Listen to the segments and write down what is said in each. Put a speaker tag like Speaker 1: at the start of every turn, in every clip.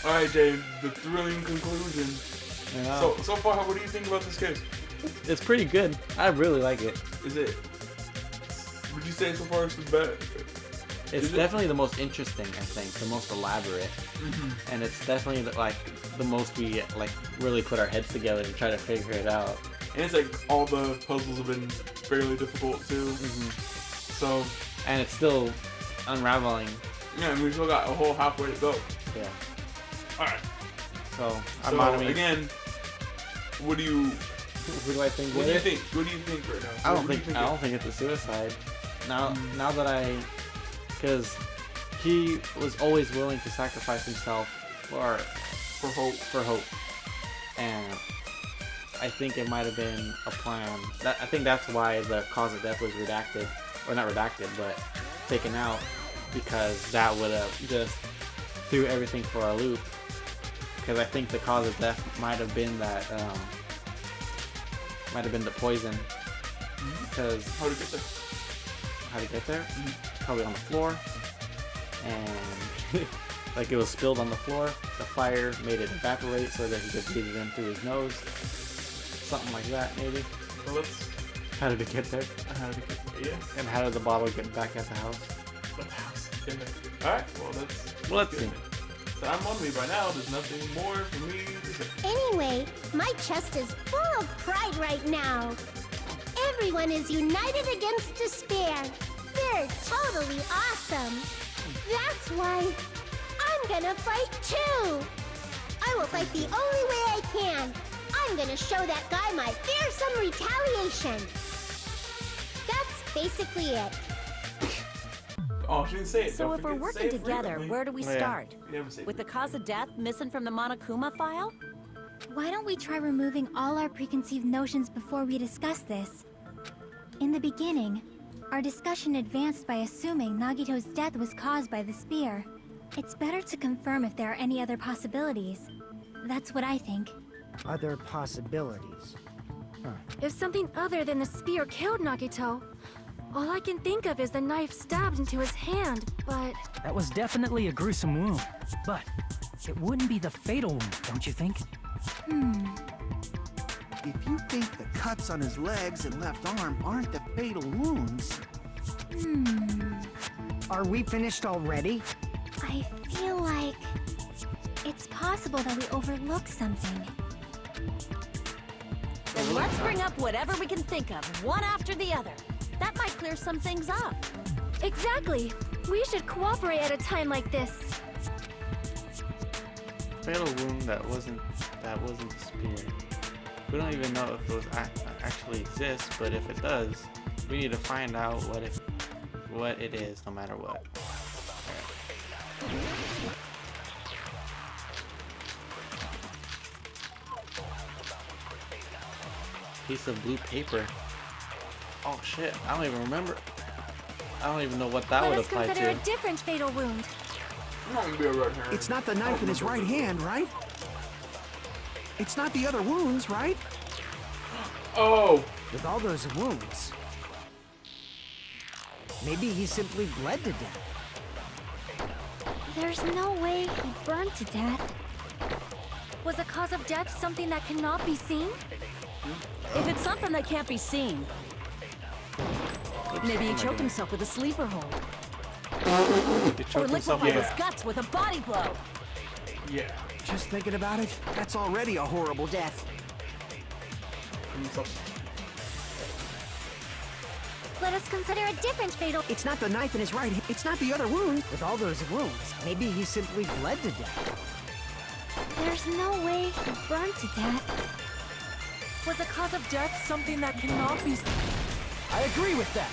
Speaker 1: All right, Dave. The thrilling conclusion. So far, what do you think about this case?
Speaker 2: It's pretty good. I really like it.
Speaker 1: Is it? Would you say so far it's the best?
Speaker 2: It's definitely the most interesting, I think, the most elaborate, and it's definitely the most we really put our heads together to try to figure it out.
Speaker 1: And it's like all the puzzles have been fairly difficult too. So.
Speaker 2: And it's still unraveling.
Speaker 1: Yeah, and we still got a whole halfway to go.
Speaker 2: Yeah.
Speaker 1: All right.
Speaker 2: So
Speaker 1: again, what do you?
Speaker 2: Who do I think?
Speaker 1: What do you think? What do you think right now?
Speaker 2: I don't think it's a suicide. Now that because he was always willing to sacrifice himself for hope, and I think it might have been a plan. I think that's why the cause of death was redacted, or not redacted, but taken out, because that would have just threw everything for a loop. Because I think the cause of death might have been that, might have been the poison. Because
Speaker 1: how to get there?
Speaker 2: How to get there? Probably on the floor, and like it was spilled on the floor. The fire made it evaporate so that he could breathe it in through his nose. Something like that, maybe.
Speaker 1: Well,
Speaker 2: how did it get there?
Speaker 1: How did it get there? Yeah.
Speaker 2: And how did the bottle get back at the house?
Speaker 1: At the house. Yeah. All right. Well,
Speaker 2: let's see.
Speaker 1: So I'm on me by now. There's nothing more for me to say.
Speaker 3: Anyway, my chest is full of pride right now. Everyone is united against despair. They're totally awesome. That's why I'm gonna fight too. I will fight the only way I can. I'm gonna show that guy my fearsome retaliation. That's basically it.
Speaker 1: Oh, she didn't say it.
Speaker 4: So if we're working together, where do we start?
Speaker 1: Yeah.
Speaker 4: With the cause of death missing from the Monokuma file?
Speaker 5: Why don't we try removing all our preconceived notions before we discuss this? In the beginning, our discussion advanced by assuming Nagito's death was caused by the spear. It's better to confirm if there are any other possibilities. That's what I think.
Speaker 6: Other possibilities?
Speaker 7: If something other than the spear killed Nagito, all I can think of is the knife stabbed into his hand, but...
Speaker 8: That was definitely a gruesome wound, but it wouldn't be the fatal wound, don't you think?
Speaker 9: If you think the cuts on his legs and left arm aren't the fatal wounds...
Speaker 6: Are we finished already?
Speaker 5: I feel like it's possible that we overlooked something.
Speaker 4: Then let's bring up whatever we can think of, one after the other. That might clear some things up.
Speaker 7: Exactly. We should cooperate at a time like this.
Speaker 2: Fatal wound that wasn't the spear. We don't even know if those actually exist, but if it does, we need to find out what it is, no matter what. Piece of blue paper. Oh shit, I don't even remember. I don't even know what that would apply to.
Speaker 7: Let us consider a different fatal wound.
Speaker 9: It's not the knife in his right hand, right? It's not the other wounds, right?
Speaker 1: Oh!
Speaker 6: With all those wounds, maybe he simply bled to death.
Speaker 5: There's no way he burned to death.
Speaker 7: Was the cause of death something that cannot be seen?
Speaker 4: If it's something that can't be seen, maybe he choked himself with a sleeper hold. Or liquefied his guts with a body blow.
Speaker 1: Yeah.
Speaker 9: Just thinking about it, that's already a horrible death.
Speaker 7: Let us consider a different fatal...
Speaker 6: It's not the knife in his right hand. It's not the other wound. With all those wounds, maybe he simply bled to death.
Speaker 5: There's no way he burned to death.
Speaker 7: Was the cause of death something that cannot be...
Speaker 6: I agree with that.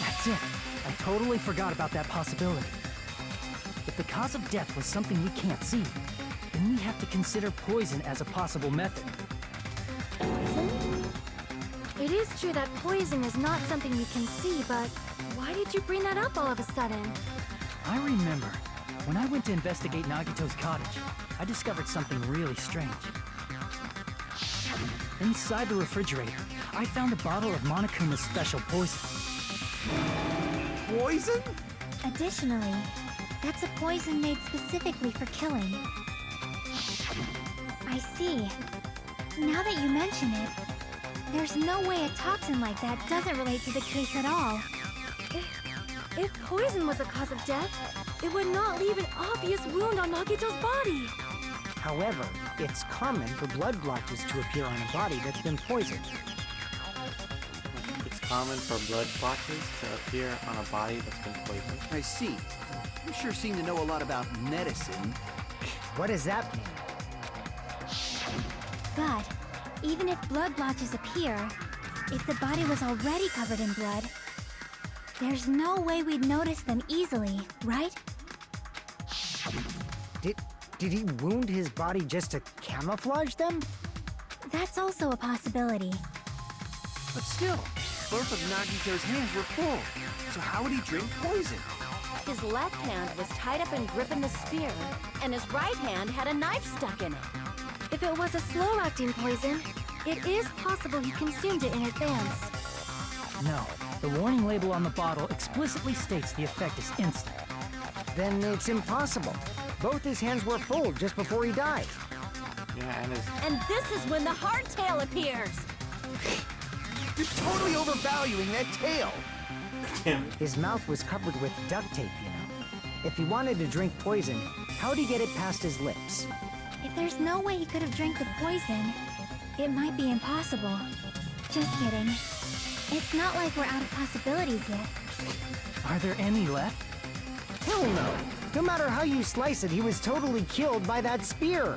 Speaker 8: That's it. I totally forgot about that possibility. If the cause of death was something we can't see, then we have to consider poison as a possible method.
Speaker 7: Poison? It is true that poison is not something you can see, but why did you bring that up all of a sudden?
Speaker 8: I remember, when I went to investigate Nagito's cottage, I discovered something really strange. Inside the refrigerator, I found a bottle of Monokuma's special poison.
Speaker 6: poison?
Speaker 5: Additionally, that's a poison made specifically for killing. I see. Now that you mention it, there's no way a toxin like that doesn't relate to the case at all.
Speaker 7: If poison was a cause of death, it would not leave an obvious wound on Nagito's body.
Speaker 6: However, it's common for blood blotches to appear on a body that's been poisoned.
Speaker 2: It's common for blood blotches to appear on a body that's been poisoned.
Speaker 10: I see. You sure seem to know a lot about medicine.
Speaker 6: What does that mean?
Speaker 5: But even if blood blotches appear, if the body was already covered in blood, there's no way we'd notice them easily, right?
Speaker 6: Did he wound his body just to camouflage them?
Speaker 5: That's also a possibility.
Speaker 10: But still, both of Nagito's hands were full. So how would he drink poison?
Speaker 4: His left hand was tied up and gripping the spear, and his right hand had a knife stuck in it.
Speaker 7: If it was a slow-acting poison, it is possible he consumed it in advance.
Speaker 8: No, the warning label on the bottle explicitly states the effect is instant.
Speaker 6: Then it's impossible. Both his hands were full just before he died.
Speaker 2: Yeah,
Speaker 4: And this is when the hardtail appears.
Speaker 10: You're totally overvaluing that tail.
Speaker 6: His mouth was covered with duct tape, you know. If he wanted to drink poison, how'd he get it past his lips?
Speaker 5: If there's no way he could have drank the poison, it might be impossible. Just kidding. It's not like we're out of possibilities yet.
Speaker 8: Are there any left?
Speaker 6: Hell no! No matter how you slice it, he was totally killed by that spear.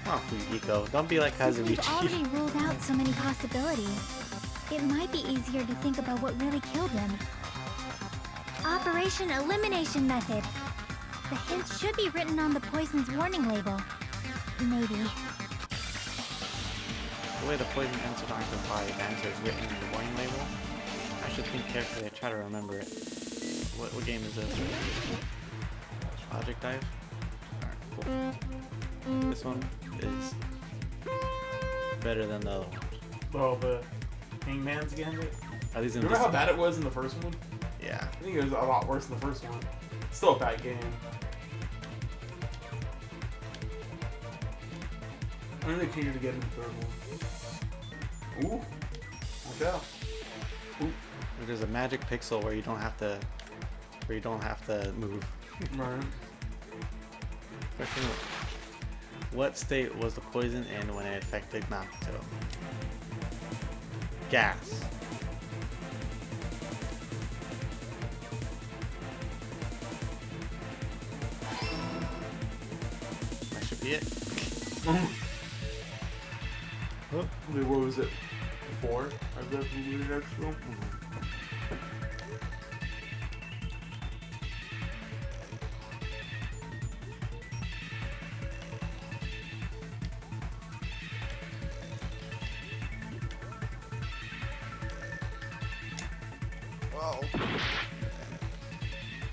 Speaker 2: Oh, Fujiko, don't be like
Speaker 5: Since we've
Speaker 2: Kazumichi.
Speaker 5: already ruled out so many possibilities, it might be easier to think about what really killed him. Operation Elimination Method. The hint should be written on the poison's warning label. Maybe.
Speaker 2: The way the poison enters Nagito's body, the answer is written in the warning label. I should think carefully. I try to remember it. What game is this? Logic Dive? Alright, cool. This one is better than the other one.
Speaker 1: Oh, the Hangman's Gambit?
Speaker 2: At least in
Speaker 1: Remember
Speaker 2: this
Speaker 1: how bad it was in the first one?
Speaker 2: Yeah.
Speaker 1: I think it was a lot worse than the first one. Still a bad game. I think they continue to get in the third one. Ooh. Watch out. Ooh.
Speaker 2: There's a magic pixel where you don't have to move.
Speaker 1: Right.
Speaker 2: Question: what state was the poison in when it affected Nagito? Gas. That should be it.
Speaker 1: Wait, what was it? Before? I read the next film.
Speaker 10: Whoa.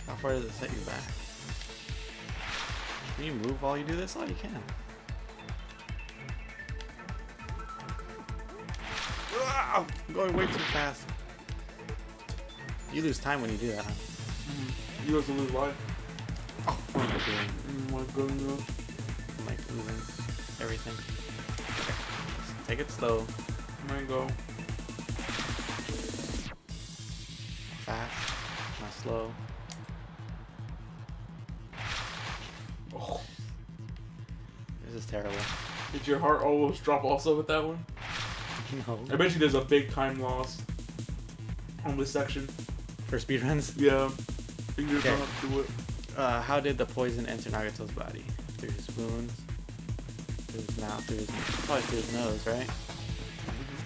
Speaker 2: How far does it set you back? Can you move while you do this? Oh, you can. I'm going way too fast. You lose time when you do that, huh?
Speaker 1: You also lose life.
Speaker 2: Oh, what am I doing?
Speaker 1: Oh my goodness.
Speaker 2: I'm like losing everything. Okay. Just take it slow.
Speaker 1: Mango.
Speaker 2: Fast. Not slow.
Speaker 1: Oh.
Speaker 2: This is terrible.
Speaker 1: Did your heart almost drop also with that one?
Speaker 2: No.
Speaker 1: I bet you there's a big time loss on this section.
Speaker 2: For speedruns?
Speaker 1: Yeah. Fingers
Speaker 2: Okay.
Speaker 1: don't have to do it.
Speaker 2: How did the poison enter Nagito's body? Through his wounds, through his mouth, probably through his nose, right?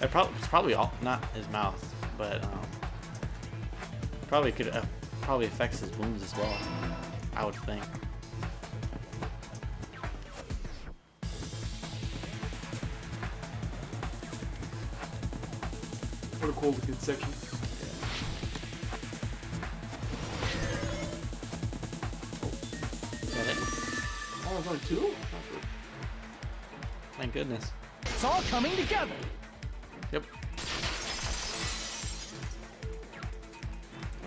Speaker 2: It's probably all, not his mouth, but probably affects his wounds as well. I would think.
Speaker 1: What a cool kid section.
Speaker 2: Is that it?
Speaker 1: Oh, there's only two?
Speaker 2: Thank goodness.
Speaker 8: It's all coming together.
Speaker 2: Yep.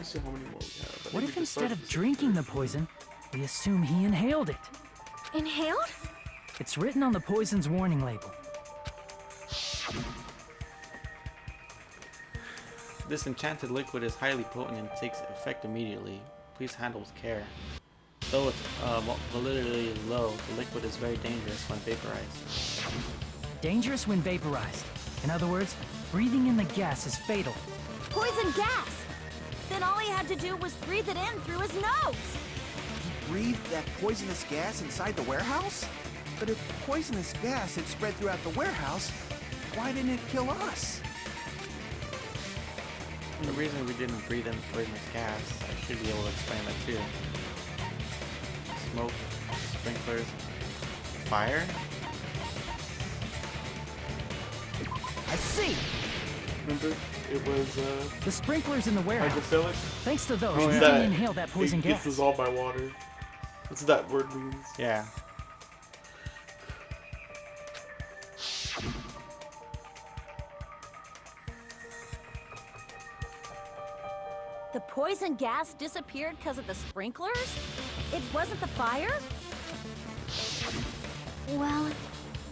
Speaker 1: me see how many more we have. I
Speaker 8: What
Speaker 1: think
Speaker 8: if
Speaker 1: we just
Speaker 8: instead
Speaker 1: started
Speaker 8: of drinking the poison, we assume he inhaled it?
Speaker 7: Inhaled?
Speaker 8: It's written on the poison's warning label.
Speaker 2: This enchanted liquid is highly potent and takes effect immediately. Please handle with care. Though it's validity low, the liquid is very dangerous when vaporized.
Speaker 8: Dangerous when vaporized. In other words, breathing in the gas is fatal.
Speaker 4: Poison gas! Then all he had to do was breathe it in through his nose!
Speaker 9: Breathed that poisonous gas inside the warehouse? But if poisonous gas had spread throughout the warehouse, why didn't it kill us?
Speaker 2: The reason we didn't breathe in poisonous gas, I should be able to explain that too. Smoke, sprinklers, fire?
Speaker 6: I see!
Speaker 1: Remember, it was
Speaker 8: The sprinklers in the warehouse.
Speaker 1: hydrophilic.
Speaker 8: Thanks to those,
Speaker 1: Oh,
Speaker 8: we
Speaker 1: yeah.
Speaker 8: didn't inhale that poison
Speaker 1: It
Speaker 8: gas.
Speaker 1: gets dissolved by water. What's that word means?
Speaker 2: Yeah.
Speaker 4: The poison gas disappeared because of the sprinklers? It wasn't the fire?
Speaker 5: Well,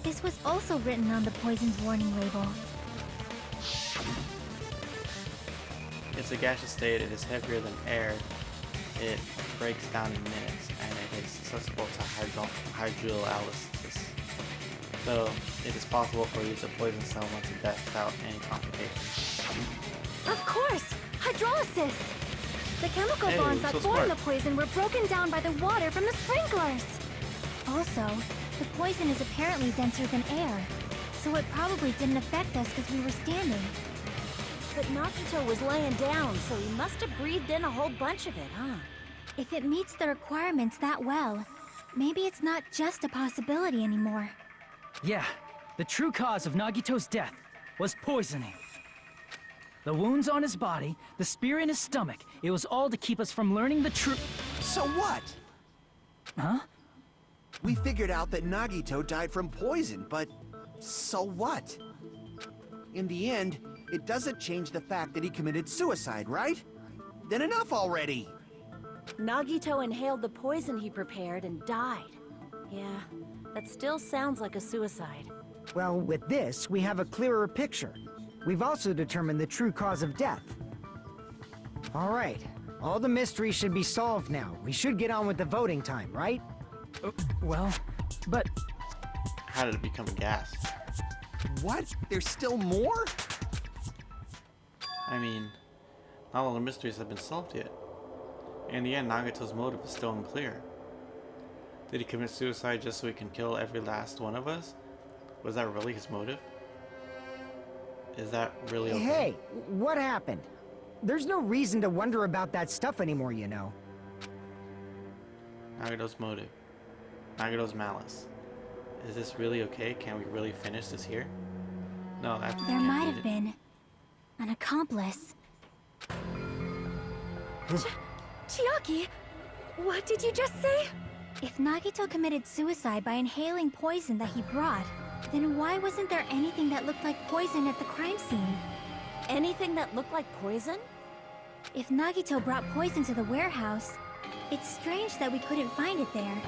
Speaker 5: this was also written on the poison's warning label.
Speaker 2: It's a gaseous state, it is heavier than air, it breaks down in minutes, and it is susceptible to hydrolysis. So, it is possible for you to poison someone to death without any complications.
Speaker 7: Of course! Hydrolysis! The chemical
Speaker 2: Hey,
Speaker 7: bonds that
Speaker 2: so
Speaker 7: form
Speaker 2: smart.
Speaker 7: the poison were broken down by the water from the sprinklers!
Speaker 5: Also, the poison is apparently denser than air, so it probably didn't affect us because we were standing.
Speaker 4: But Nagito was laying down, so he must have breathed in a whole bunch of it, huh?
Speaker 5: If it meets the requirements that well, maybe it's not just a possibility anymore.
Speaker 8: Yeah, the true cause of Nagito's death was poisoning. The wounds on his body, the spear in his stomach, it was all to keep us from learning the truth.
Speaker 9: So what?
Speaker 8: Huh?
Speaker 9: We figured out that Nagito died from poison, but so what? In the end, it doesn't change the fact that he committed suicide, right? Then enough already!
Speaker 4: Nagito inhaled the poison he prepared and died. Yeah, that still sounds like a suicide.
Speaker 6: Well, with this, we have a clearer picture. We've also determined the true cause of death. All right, all the mysteries should be solved now. We should get on with the voting time, right?
Speaker 8: Well, but
Speaker 2: How did it become a gas?
Speaker 9: What? There's still more?
Speaker 2: I mean, not all the mysteries have been solved yet. In the end, Nagito's motive is still unclear. Did he commit suicide just so he can kill every last one of us? Was that really his motive? Is that really okay?
Speaker 6: Hey, what happened? There's no reason to wonder about that stuff anymore, you know.
Speaker 2: Nagito's motive. Nagito's malice. Is this really okay? Can we really finish this here? No, that
Speaker 5: There
Speaker 2: can't
Speaker 5: might
Speaker 2: be
Speaker 5: have
Speaker 2: it.
Speaker 5: been an accomplice.
Speaker 7: Chiaki, what did you just say?
Speaker 5: If Nagito committed suicide by inhaling poison that he brought, then why wasn't there anything that looked like poison at the crime scene?
Speaker 4: Anything that looked like poison?
Speaker 5: If Nagito brought poison to the warehouse, it's strange that we couldn't find it there.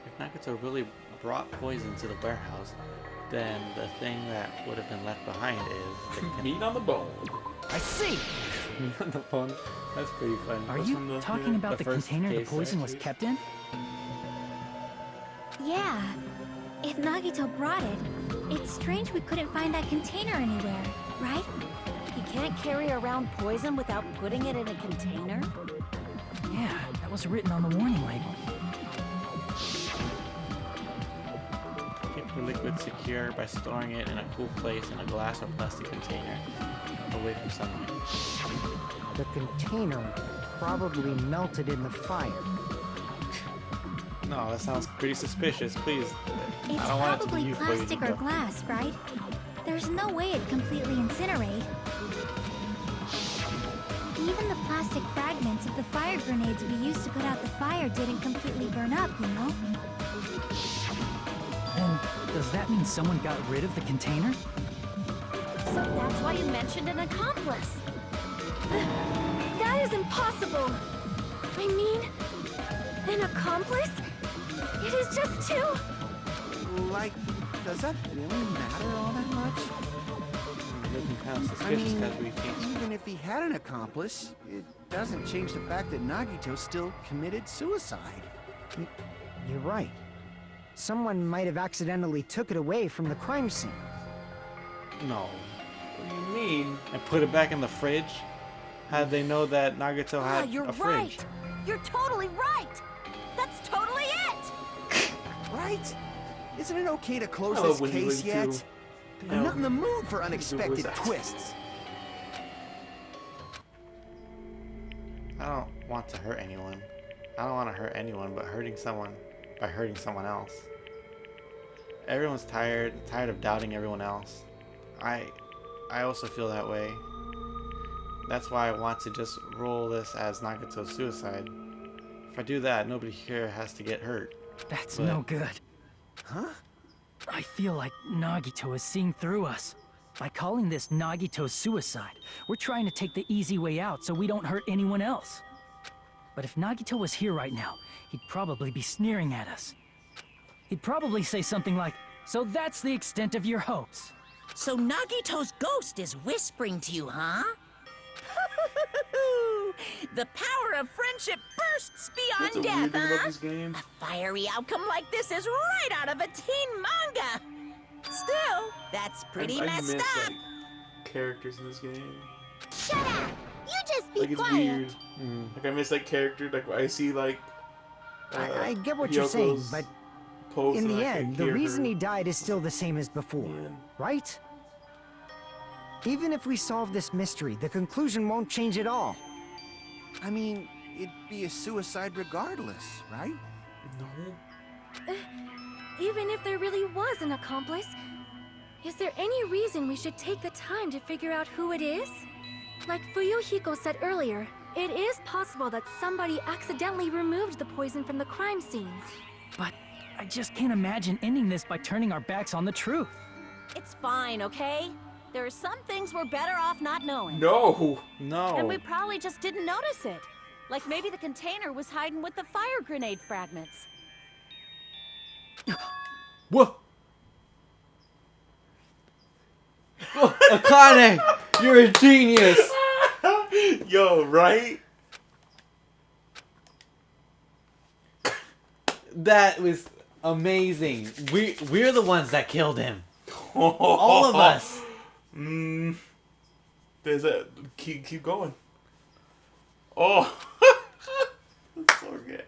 Speaker 2: If Nagito really brought poison to the warehouse, then the thing that would have been left behind is the
Speaker 1: Meat on the bone.
Speaker 6: I see!
Speaker 2: meat on the bone. That's pretty fun.
Speaker 8: are
Speaker 1: What's
Speaker 8: you
Speaker 1: from the
Speaker 8: talking
Speaker 1: theory?
Speaker 8: about
Speaker 2: The
Speaker 8: the
Speaker 2: first
Speaker 8: container the
Speaker 2: case,
Speaker 8: poison was
Speaker 2: actually.
Speaker 8: kept in?
Speaker 5: Yeah. If Nagito brought it, it's strange we couldn't find that container anywhere, right?
Speaker 4: He can't carry around poison without putting it in a container?
Speaker 8: Yeah, that was written on the warning label.
Speaker 2: Keep the liquid secure by storing it in a cool place in a glass or plastic container, away from sunlight.
Speaker 6: The container probably melted in the fire.
Speaker 2: No, that sounds pretty suspicious. Please,
Speaker 5: It's
Speaker 2: I don't want it to be
Speaker 5: probably
Speaker 2: you before you
Speaker 5: plastic
Speaker 2: can
Speaker 5: or
Speaker 2: go.
Speaker 5: glass, right? There's no way it'd completely incinerate. Even the plastic fragments of the fire grenades we used to put out the fire didn't completely burn up, you know?
Speaker 8: Then, does that mean someone got rid of the container?
Speaker 4: So that's why you mentioned an accomplice.
Speaker 7: That is impossible. I mean, an accomplice? It is just two.
Speaker 9: Like, does that really matter all that much?
Speaker 2: Looking kind of
Speaker 9: I
Speaker 2: suspicious
Speaker 9: mean,
Speaker 2: because we can't.
Speaker 9: even if he had an accomplice, it doesn't change the fact that Nagito still committed suicide.
Speaker 6: You're right. Someone might have accidentally took it away from the crime scene.
Speaker 2: No.
Speaker 1: What do you mean?
Speaker 2: And put it back in the fridge? How did they know that Nagito had
Speaker 4: You're
Speaker 2: a fridge?
Speaker 4: right. You're totally right. That's totally it.
Speaker 9: Right? Isn't it okay to close
Speaker 1: I love
Speaker 9: this
Speaker 1: Winnie
Speaker 9: case
Speaker 1: Ling,
Speaker 9: yet?
Speaker 1: too.
Speaker 9: I'm not in the mood for
Speaker 1: voice
Speaker 9: unexpected
Speaker 1: acting.
Speaker 9: twists.
Speaker 2: I don't want to hurt anyone. I don't want to hurt anyone, but hurting someone by hurting someone else. Everyone's tired of doubting everyone else. I also feel that way. That's why I want to just roll this as Nagito's suicide. If I do that, nobody here has to get hurt.
Speaker 8: That's
Speaker 2: But-
Speaker 8: no good.
Speaker 9: Huh?
Speaker 8: I feel like Nagito is seeing through us. By calling this Nagito's suicide, we're trying to take the easy way out so we don't hurt anyone else. But if Nagito was here right now, he'd probably be sneering at us. He'd probably say something like, "So that's the extent of your hopes."
Speaker 11: So Nagito's ghost is whispering to you, huh? The power of friendship bursts
Speaker 1: That's a
Speaker 11: beyond
Speaker 1: weird
Speaker 11: death,
Speaker 1: thing about
Speaker 11: huh?
Speaker 1: this game.
Speaker 11: A fiery outcome like this is right out of a teen manga. Still, that's pretty
Speaker 1: I
Speaker 11: messed
Speaker 1: miss,
Speaker 11: up.
Speaker 1: like, characters in this game.
Speaker 3: Shut up! You just be
Speaker 1: Like, it's
Speaker 3: quiet.
Speaker 1: weird. Like, I miss, like, character. Like, I see, like...
Speaker 6: I get what you're saying,
Speaker 1: Hyoko's
Speaker 6: but
Speaker 1: post
Speaker 6: in
Speaker 1: and
Speaker 6: the
Speaker 1: I can
Speaker 6: end, the
Speaker 1: hear
Speaker 6: reason
Speaker 1: her.
Speaker 6: he died is still the same as before,
Speaker 1: Yeah.
Speaker 6: right? Even if we solve this mystery, the conclusion won't change at all.
Speaker 9: I mean, it'd be a suicide regardless, right?
Speaker 1: No.
Speaker 7: Even if there really was an accomplice, is there any reason we should take the time to figure out who it is? Like Fuyuhiko said earlier, it is possible that somebody accidentally removed the poison from the crime scene.
Speaker 8: But I just can't imagine ending this by turning our backs on the truth.
Speaker 4: It's fine, okay? There are some things we're better off not knowing.
Speaker 1: No!
Speaker 2: No.
Speaker 4: And we probably just didn't notice it. Like maybe the container was hiding with the fire grenade fragments.
Speaker 2: Whoa! Akane! You're a genius!
Speaker 1: Yo, right?
Speaker 2: That was amazing. We're the ones that killed him. All of us.
Speaker 1: There's a... Keep going. Oh! That's so good.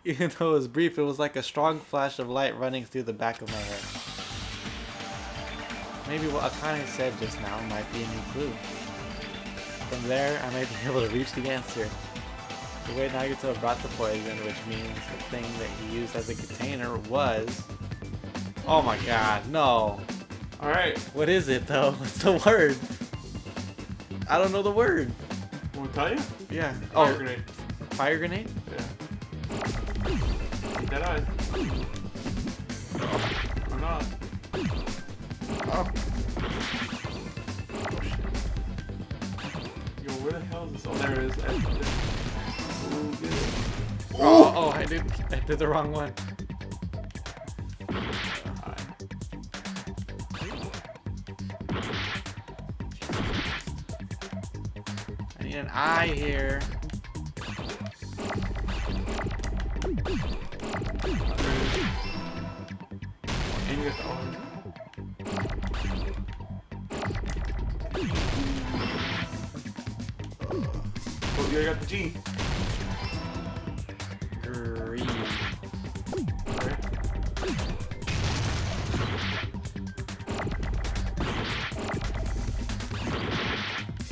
Speaker 2: Even though it was brief, it was like a strong flash of light running through the back of my head. Maybe what Akane said just now might be a new clue. From there, I might be able to reach the answer. The way Nagito brought the poison, which means the thing that he used as a container was... Oh my god, no.
Speaker 1: Alright.
Speaker 2: What is it though? What's the word? I don't know the word.
Speaker 1: Want to tell you?
Speaker 2: Yeah.
Speaker 1: Fire grenade.
Speaker 2: Fire grenade?
Speaker 1: Yeah. Keep that eye. Or not.
Speaker 2: Oh.
Speaker 1: Yo, where the hell is this? Oh, there it is. Oh, good.
Speaker 2: Oh, I did the wrong one. I need an eye here.
Speaker 1: And you got the arm. Oh, you got the G.
Speaker 2: Green.
Speaker 1: Alright.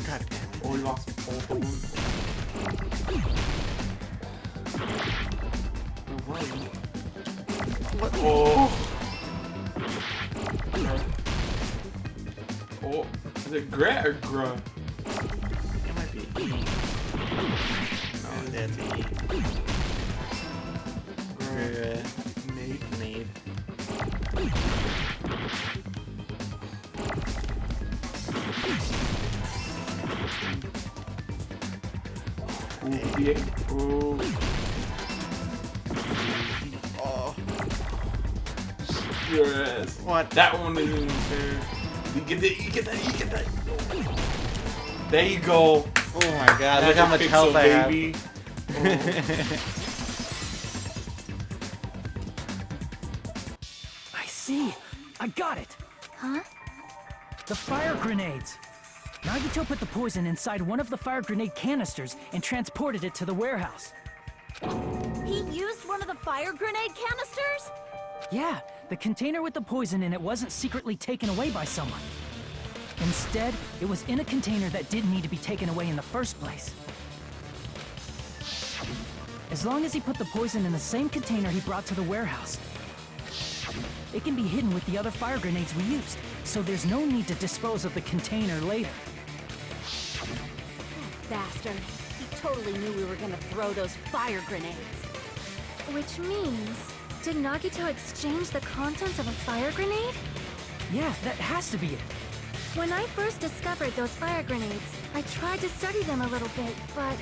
Speaker 2: God damn it.
Speaker 1: Oh, you lost all the wounds. What? Oh. Okay. Oh, is it Gret or Gruh?
Speaker 2: It might be E. No, that's E. Need.
Speaker 1: Ooh, yeah. Ooh. Oh. Yes.
Speaker 2: What?
Speaker 1: That one isn't even fair. You get that, you get that, you get that. There you go.
Speaker 2: Oh my god, look how much
Speaker 1: Pixel,
Speaker 2: health I have.
Speaker 1: baby.
Speaker 8: I see. I got it.
Speaker 5: Huh?
Speaker 8: The fire grenades. Nagito put the poison inside one of the fire grenade canisters and transported it to the warehouse.
Speaker 4: He used one of the fire grenade canisters?
Speaker 8: Yeah, the container with the poison in it wasn't secretly taken away by someone. Instead, it was in a container that didn't need to be taken away in the first place. As long as he put the poison in the same container he brought to the warehouse, it can be hidden with the other fire grenades we used, so there's no need to dispose of the container later.
Speaker 4: Bastard. He totally knew we were gonna throw those fire grenades.
Speaker 7: Which means, did Nagito exchange the contents of a fire grenade?
Speaker 8: Yeah, that has to be it.
Speaker 7: When I first discovered those fire grenades, I tried to study them a little bit, but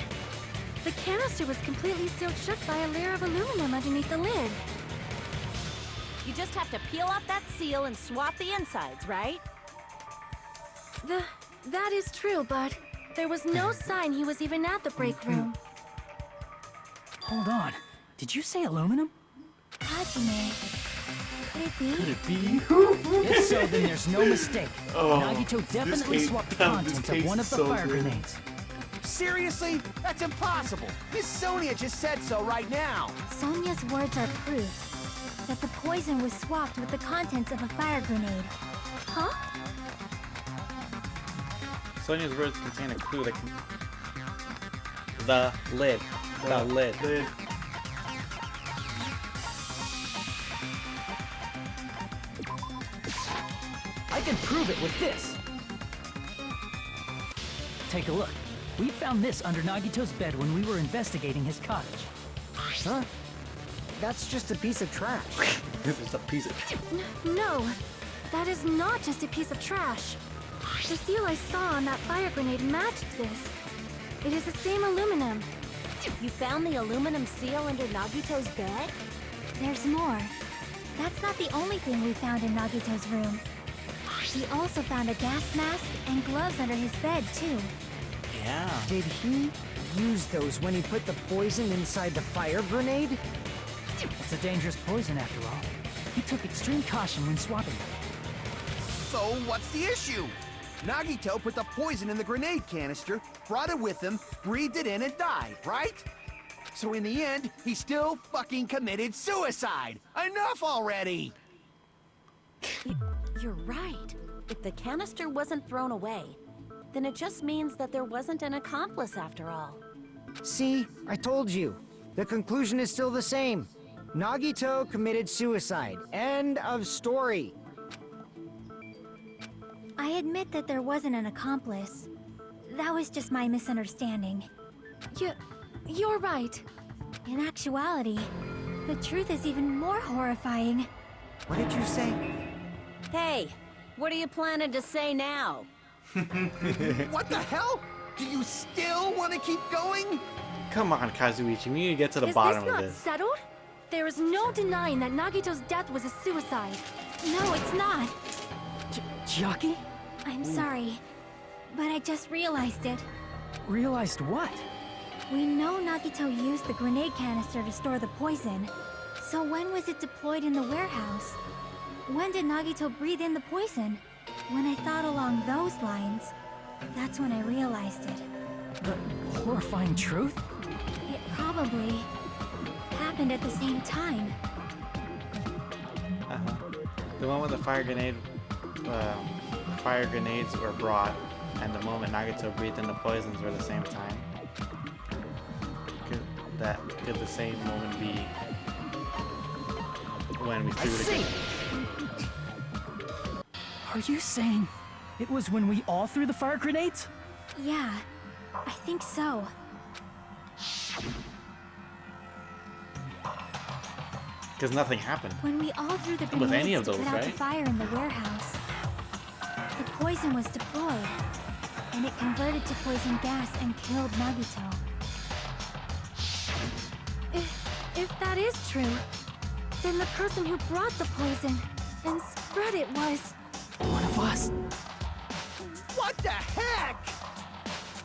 Speaker 7: the canister was completely sealed shut by a layer of aluminum underneath the lid.
Speaker 4: You just have to peel off that seal and swap the insides, right?
Speaker 7: That is true, but there was no sign he was even at the break room.
Speaker 8: Hold on. Did you say aluminum?
Speaker 5: Hajime. Could it be?
Speaker 1: Could it be?
Speaker 8: If so, then there's no mistake.
Speaker 1: Oh,
Speaker 8: Nagito definitely
Speaker 1: this
Speaker 8: swapped the
Speaker 1: case-
Speaker 8: contents
Speaker 1: this
Speaker 8: of
Speaker 1: case
Speaker 8: one of
Speaker 1: is
Speaker 8: the
Speaker 1: so
Speaker 8: fire
Speaker 1: good.
Speaker 8: grenades.
Speaker 9: Seriously? That's impossible. Miss Sonia just said so right now.
Speaker 5: Sonia's words are proof that the poison was swapped with the contents of a fire grenade.
Speaker 7: Huh?
Speaker 2: Sonia's words contain a clue that can... The lid. The lid.
Speaker 1: Lid.
Speaker 8: I can prove it with this. Take a look. We found this under Nagito's bed when we were investigating his cottage.
Speaker 6: Huh? That's just a piece of trash.
Speaker 2: This is a piece of...
Speaker 7: No, that is not just a piece of trash. The seal I saw on that fire grenade matched this. It is the same aluminum.
Speaker 4: You found the aluminum seal under Nagito's bed?
Speaker 5: There's more. That's not the only thing we found in Nagito's room. We also found a gas mask and gloves under his bed, too.
Speaker 2: Yeah.
Speaker 6: Did he use those when he put the poison inside the fire grenade?
Speaker 8: It's a dangerous poison after all. He took extreme caution when swapping them.
Speaker 9: So what's the issue? Nagito put the poison in the grenade canister, brought it with him, breathed it in, and died, right? So in the end, he still fucking committed suicide. Enough already!
Speaker 4: You're right. If the canister wasn't thrown away, then it just means that there wasn't an accomplice after all.
Speaker 6: See, I told you. The conclusion is still the same. Nagito committed suicide. End of story.
Speaker 5: I admit that there wasn't an accomplice. That was just my misunderstanding.
Speaker 7: You're right.
Speaker 5: In actuality, the truth is even more horrifying.
Speaker 6: What did you say?
Speaker 4: Hey, what are you planning to say now?
Speaker 9: What the hell? Do you still want to keep going?
Speaker 2: Come on, Kazuichi. We need to get to the
Speaker 7: Is
Speaker 2: bottom
Speaker 7: this
Speaker 2: of
Speaker 7: not
Speaker 2: this.
Speaker 7: settled? There is no denying that Nagito's death was a suicide.
Speaker 5: No, it's not.
Speaker 8: Chiaki?
Speaker 5: I'm sorry, but I just realized it.
Speaker 8: Realized what?
Speaker 5: We know Nagito used the grenade canister to store the poison. So when was it deployed in the warehouse? When did Nagito breathe in the poison? When I thought along those lines, that's when I realized it.
Speaker 8: The horrifying truth?
Speaker 5: It probably happened at the same time.
Speaker 2: The one with the fire grenade, fire grenades were brought, and the moment Nagito breathed in the poisons were the same time. Could the same moment be when we threw it again?
Speaker 8: Are you saying it was when we all threw the fire grenades?
Speaker 5: Yeah, I think so.
Speaker 2: Because nothing happened.
Speaker 5: When we all threw the
Speaker 2: With
Speaker 5: grenades
Speaker 2: any of
Speaker 5: to
Speaker 2: those,
Speaker 5: put out the
Speaker 2: right?
Speaker 5: fire in the warehouse, the poison was deployed. and it converted to poison gas and killed Nagito.
Speaker 7: If that is true, then the person who brought the poison and spread it was...
Speaker 8: One of us.
Speaker 9: What the heck?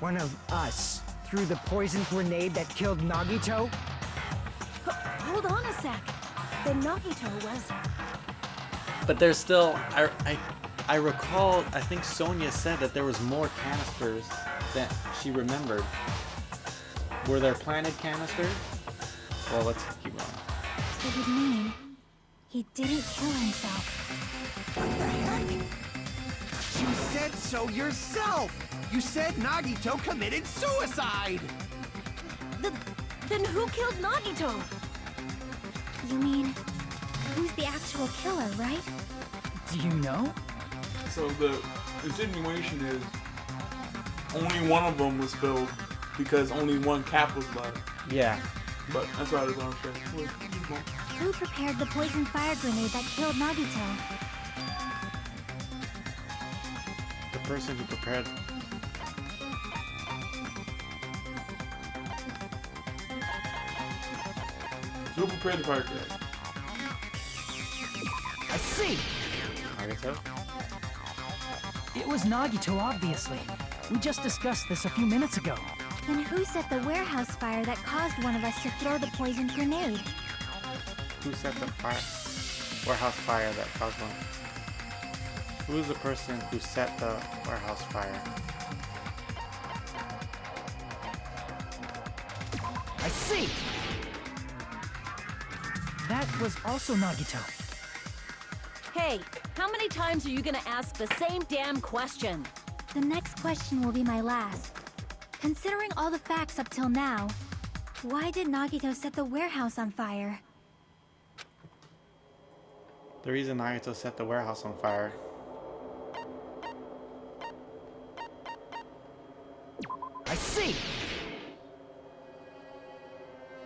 Speaker 6: One of us threw the poison grenade that killed Nagito?
Speaker 4: Hold on a sec. Then Nagito was...
Speaker 2: But there's still, I recall, I think Sonia said that there was more canisters that she remembered. Were there planted canisters? Well, let's keep going.
Speaker 5: It would mean he didn't kill himself.
Speaker 9: What the heck? You said so yourself! You said Nagito committed suicide!
Speaker 4: Then who killed Nagito?
Speaker 5: You mean, who's the actual killer, right?
Speaker 8: Do you know?
Speaker 1: So the insinuation is only one of them was filled because only one cap was left.
Speaker 2: Yeah.
Speaker 1: But that's why I was on sure.
Speaker 5: Who prepared the poison fire grenade that killed Nagito?
Speaker 2: The person who prepared...
Speaker 1: Who prepared the fire grenade?
Speaker 8: I see!
Speaker 2: Nagito?
Speaker 8: It was Nagito, obviously. We just discussed this a few minutes ago.
Speaker 5: Then who set the warehouse fire that caused one of us to throw the poison grenade?
Speaker 2: Who set the warehouse fire that caused one? Who is the person who set the warehouse fire?
Speaker 8: I see! That was also Nagito.
Speaker 4: Hey, how many times are you gonna ask the same damn question?
Speaker 5: The next question will be my last. Considering all the facts up till now, why did Nagito set the warehouse on fire?
Speaker 2: The reason Nagito set the warehouse on fire.
Speaker 8: I see!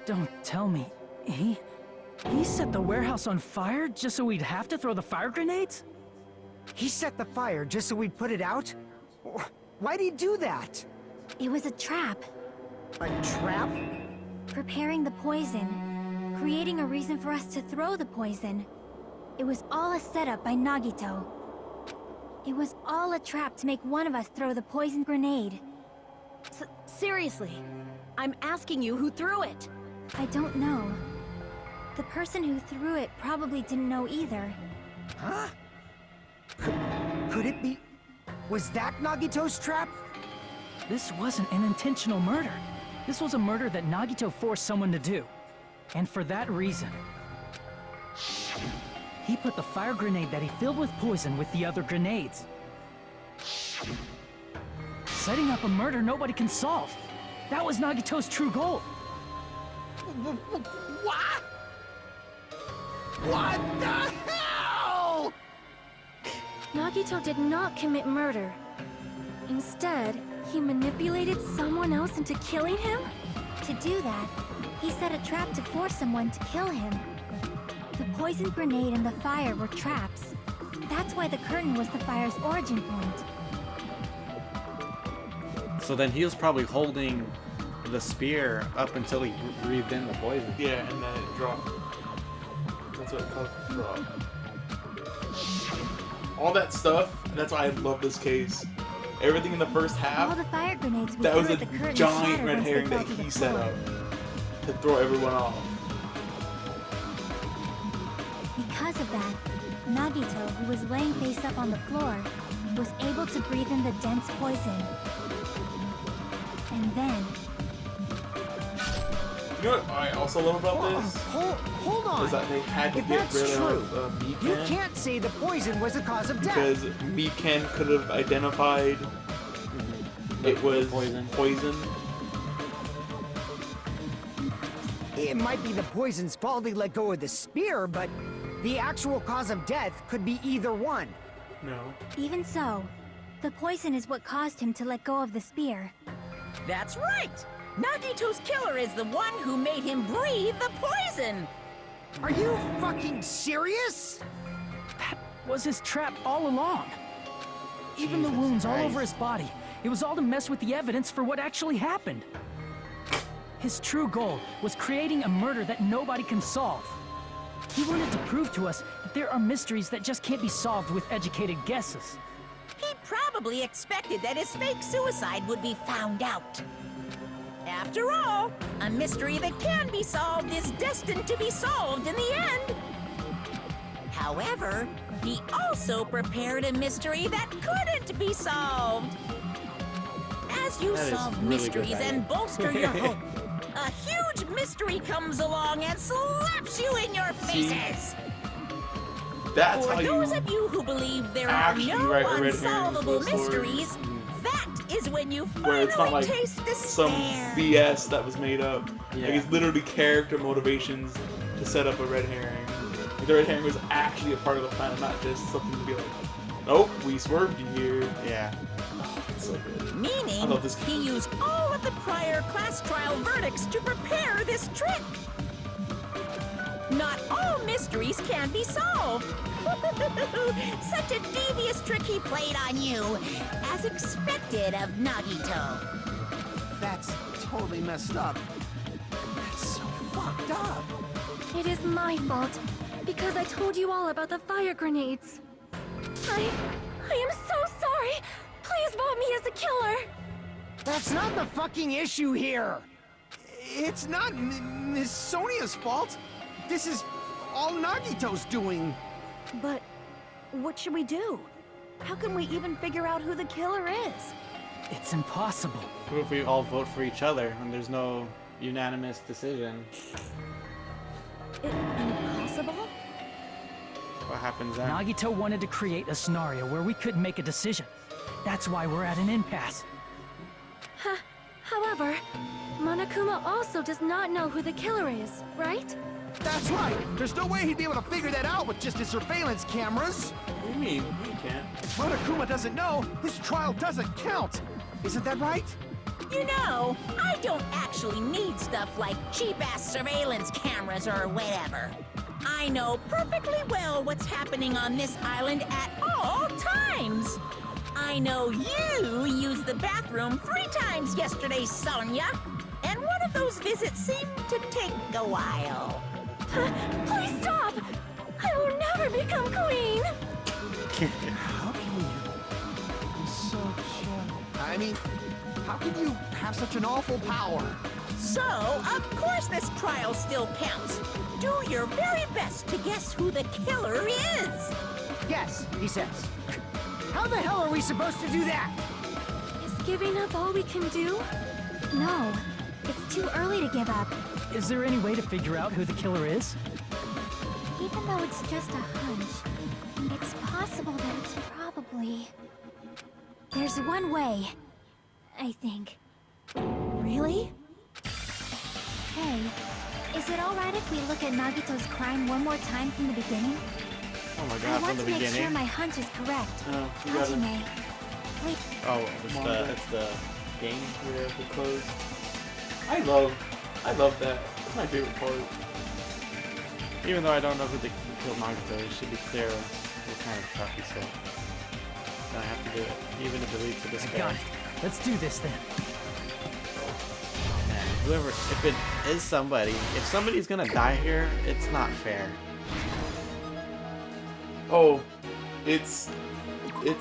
Speaker 8: Don't tell me. He set the warehouse on fire just so we'd have to throw the fire grenades?
Speaker 6: He set the fire just so we'd put it out? Why'd he do that?
Speaker 5: It was a trap.
Speaker 6: A trap?
Speaker 5: Preparing the poison. Creating a reason for us to throw the poison. It was all a setup by Nagito. It was all a trap to make one of us throw the poison grenade.
Speaker 4: Seriously, I'm asking you who threw it.
Speaker 5: I don't know. The person who threw it probably didn't know either.
Speaker 6: Huh? Could it be... Was that Nagito's trap?
Speaker 8: This wasn't an intentional murder. This was a murder that Nagito forced someone to do. And for that reason, he put the fire grenade that he filled with poison with the other grenades. Setting up a murder nobody can solve. That was Nagito's true goal.
Speaker 9: What? What the hell?
Speaker 7: Nagito did not commit murder. Instead, he manipulated someone else into killing him?
Speaker 5: To do that, he set a trap to force someone to kill him. The poison grenade and the fire were traps. That's why the curtain was the fire's origin point.
Speaker 2: So then he was probably holding the spear up until he breathed in the poison.
Speaker 1: Yeah, and then it dropped. That's what it caused to drop. All that stuff, that's why I love this case. Everything in the first
Speaker 5: All
Speaker 1: half,
Speaker 5: the fire grenades we
Speaker 1: that was
Speaker 5: threw
Speaker 1: a
Speaker 5: at the curtain
Speaker 1: giant
Speaker 5: shattered
Speaker 1: red
Speaker 5: once they
Speaker 1: herring
Speaker 5: fell
Speaker 1: that
Speaker 5: to the
Speaker 1: he set
Speaker 5: floor.
Speaker 1: up to throw everyone off.
Speaker 5: Because of that, Nagito, who was laying face up on the floor, was able to breathe in the dense poison. And then...
Speaker 1: You know what I also love about this?
Speaker 6: Hold on.
Speaker 1: Is that they had to
Speaker 6: If
Speaker 1: get
Speaker 6: that's
Speaker 1: rid
Speaker 6: true,
Speaker 1: of
Speaker 6: you
Speaker 1: Mikan
Speaker 6: can't say the poison was the cause of death.
Speaker 1: because Mikan could have identified it was poison.
Speaker 6: It might be the poison's fault he let go of the spear, but the actual cause of death could be either one.
Speaker 1: No.
Speaker 5: Even so, the poison is what caused him to let go of the spear.
Speaker 11: That's right! Nagito's killer is the one who made him breathe the poison!
Speaker 6: Are you fucking serious?
Speaker 8: That was his trap all along. Even the wounds all over his body, It was all to mess with the evidence for what actually happened. His true goal was creating a murder that nobody can solve. He wanted to prove to us that there are mysteries that just can't be solved with educated guesses.
Speaker 11: He probably expected that his fake suicide would be found out. After all, a mystery that can be solved is destined to be solved in the end. However, he also prepared a mystery that couldn't be solved. As you
Speaker 2: That is
Speaker 11: solve
Speaker 2: really
Speaker 11: mysteries
Speaker 2: good
Speaker 11: and bolster your hope, a huge mystery comes along and slaps you in your faces.
Speaker 1: That's
Speaker 11: For
Speaker 1: how
Speaker 11: those
Speaker 1: you
Speaker 11: of you who believe there are
Speaker 1: actually
Speaker 11: no
Speaker 1: write a red herring
Speaker 11: unsolvable
Speaker 1: for a story.
Speaker 11: mysteries, that is when you
Speaker 1: Where it's not
Speaker 11: finally
Speaker 1: like
Speaker 11: taste despair.
Speaker 1: some BS that was made up.
Speaker 2: Yeah.
Speaker 1: Like it's literally character motivations to set up a red herring. Like the red herring was actually a part of the plan, not just something to be like, nope, we swerved you here.
Speaker 2: Yeah.
Speaker 1: It's so good. I
Speaker 11: Meaning,
Speaker 1: love this.
Speaker 11: he used all of the prior class trial verdicts to prepare this trick. Not all mysteries can be solved. Such a devious trick he played on you, as expected of Nagito.
Speaker 9: That's totally messed up. That's so fucked up.
Speaker 7: It is my fault, because I told you all about the fire grenades. I am so sorry. Please vote me as the killer.
Speaker 6: That's not the fucking issue here!
Speaker 9: It's not Miss Sonia's fault. This is all Nagito's doing.
Speaker 4: But what should we do? How can we even figure out who the killer is?
Speaker 8: It's impossible.
Speaker 2: What if we all vote for each other and there's no unanimous decision?
Speaker 4: Impossible?
Speaker 2: What happens then?
Speaker 8: Nagito wanted to create a scenario where we couldn't make a decision. That's why we're at an impasse.
Speaker 7: However, Monokuma also does not know who the killer is, right?
Speaker 9: That's right. There's no way he'd be able to figure that out with just his surveillance cameras.
Speaker 1: What do you mean? You can't.
Speaker 9: If Monokuma doesn't know, his trial doesn't count. Isn't that right?
Speaker 11: You know, I don't actually need stuff like cheap-ass surveillance cameras or whatever. I know perfectly well what's happening on this island at all times. I know you used the bathroom 3 times yesterday, Sonia. And one of those visits seemed to take a while.
Speaker 7: Please stop! I will never become queen!
Speaker 9: How can you? I mean, how can you have such an awful power?
Speaker 11: So, of course this trial still counts. Do your very best to guess who the killer is.
Speaker 6: Yes, he says. How the hell are we supposed to do that?
Speaker 7: Is giving up all we can do?
Speaker 5: No, it's too early to give up.
Speaker 8: Is there any way to figure out who the killer is?
Speaker 5: Even though it's just a hunch, it's possible that it's probably... There's one way, I think.
Speaker 4: Really?
Speaker 5: Hey, is it alright if we look at Nagito's crime one more time from the beginning?
Speaker 2: Oh my
Speaker 5: I
Speaker 2: god,
Speaker 5: want
Speaker 2: from
Speaker 5: to
Speaker 2: the
Speaker 5: make sure
Speaker 2: beginning.
Speaker 5: my hunch is correct.
Speaker 1: No, you gotta.
Speaker 5: Hajime, wait,
Speaker 2: Oh, it's the game.
Speaker 1: Yeah, the clothes. I love that. It's my favorite part.
Speaker 2: Even though I don't know who killed Nagito, it should be clear what kind of truck he stole. Then I have to do it, even if it leads to
Speaker 8: I
Speaker 2: despair.
Speaker 8: got it. Let's do this then.
Speaker 2: Man, whoever, if it is somebody, if somebody's gonna die here, it's not fair.
Speaker 1: Oh, it's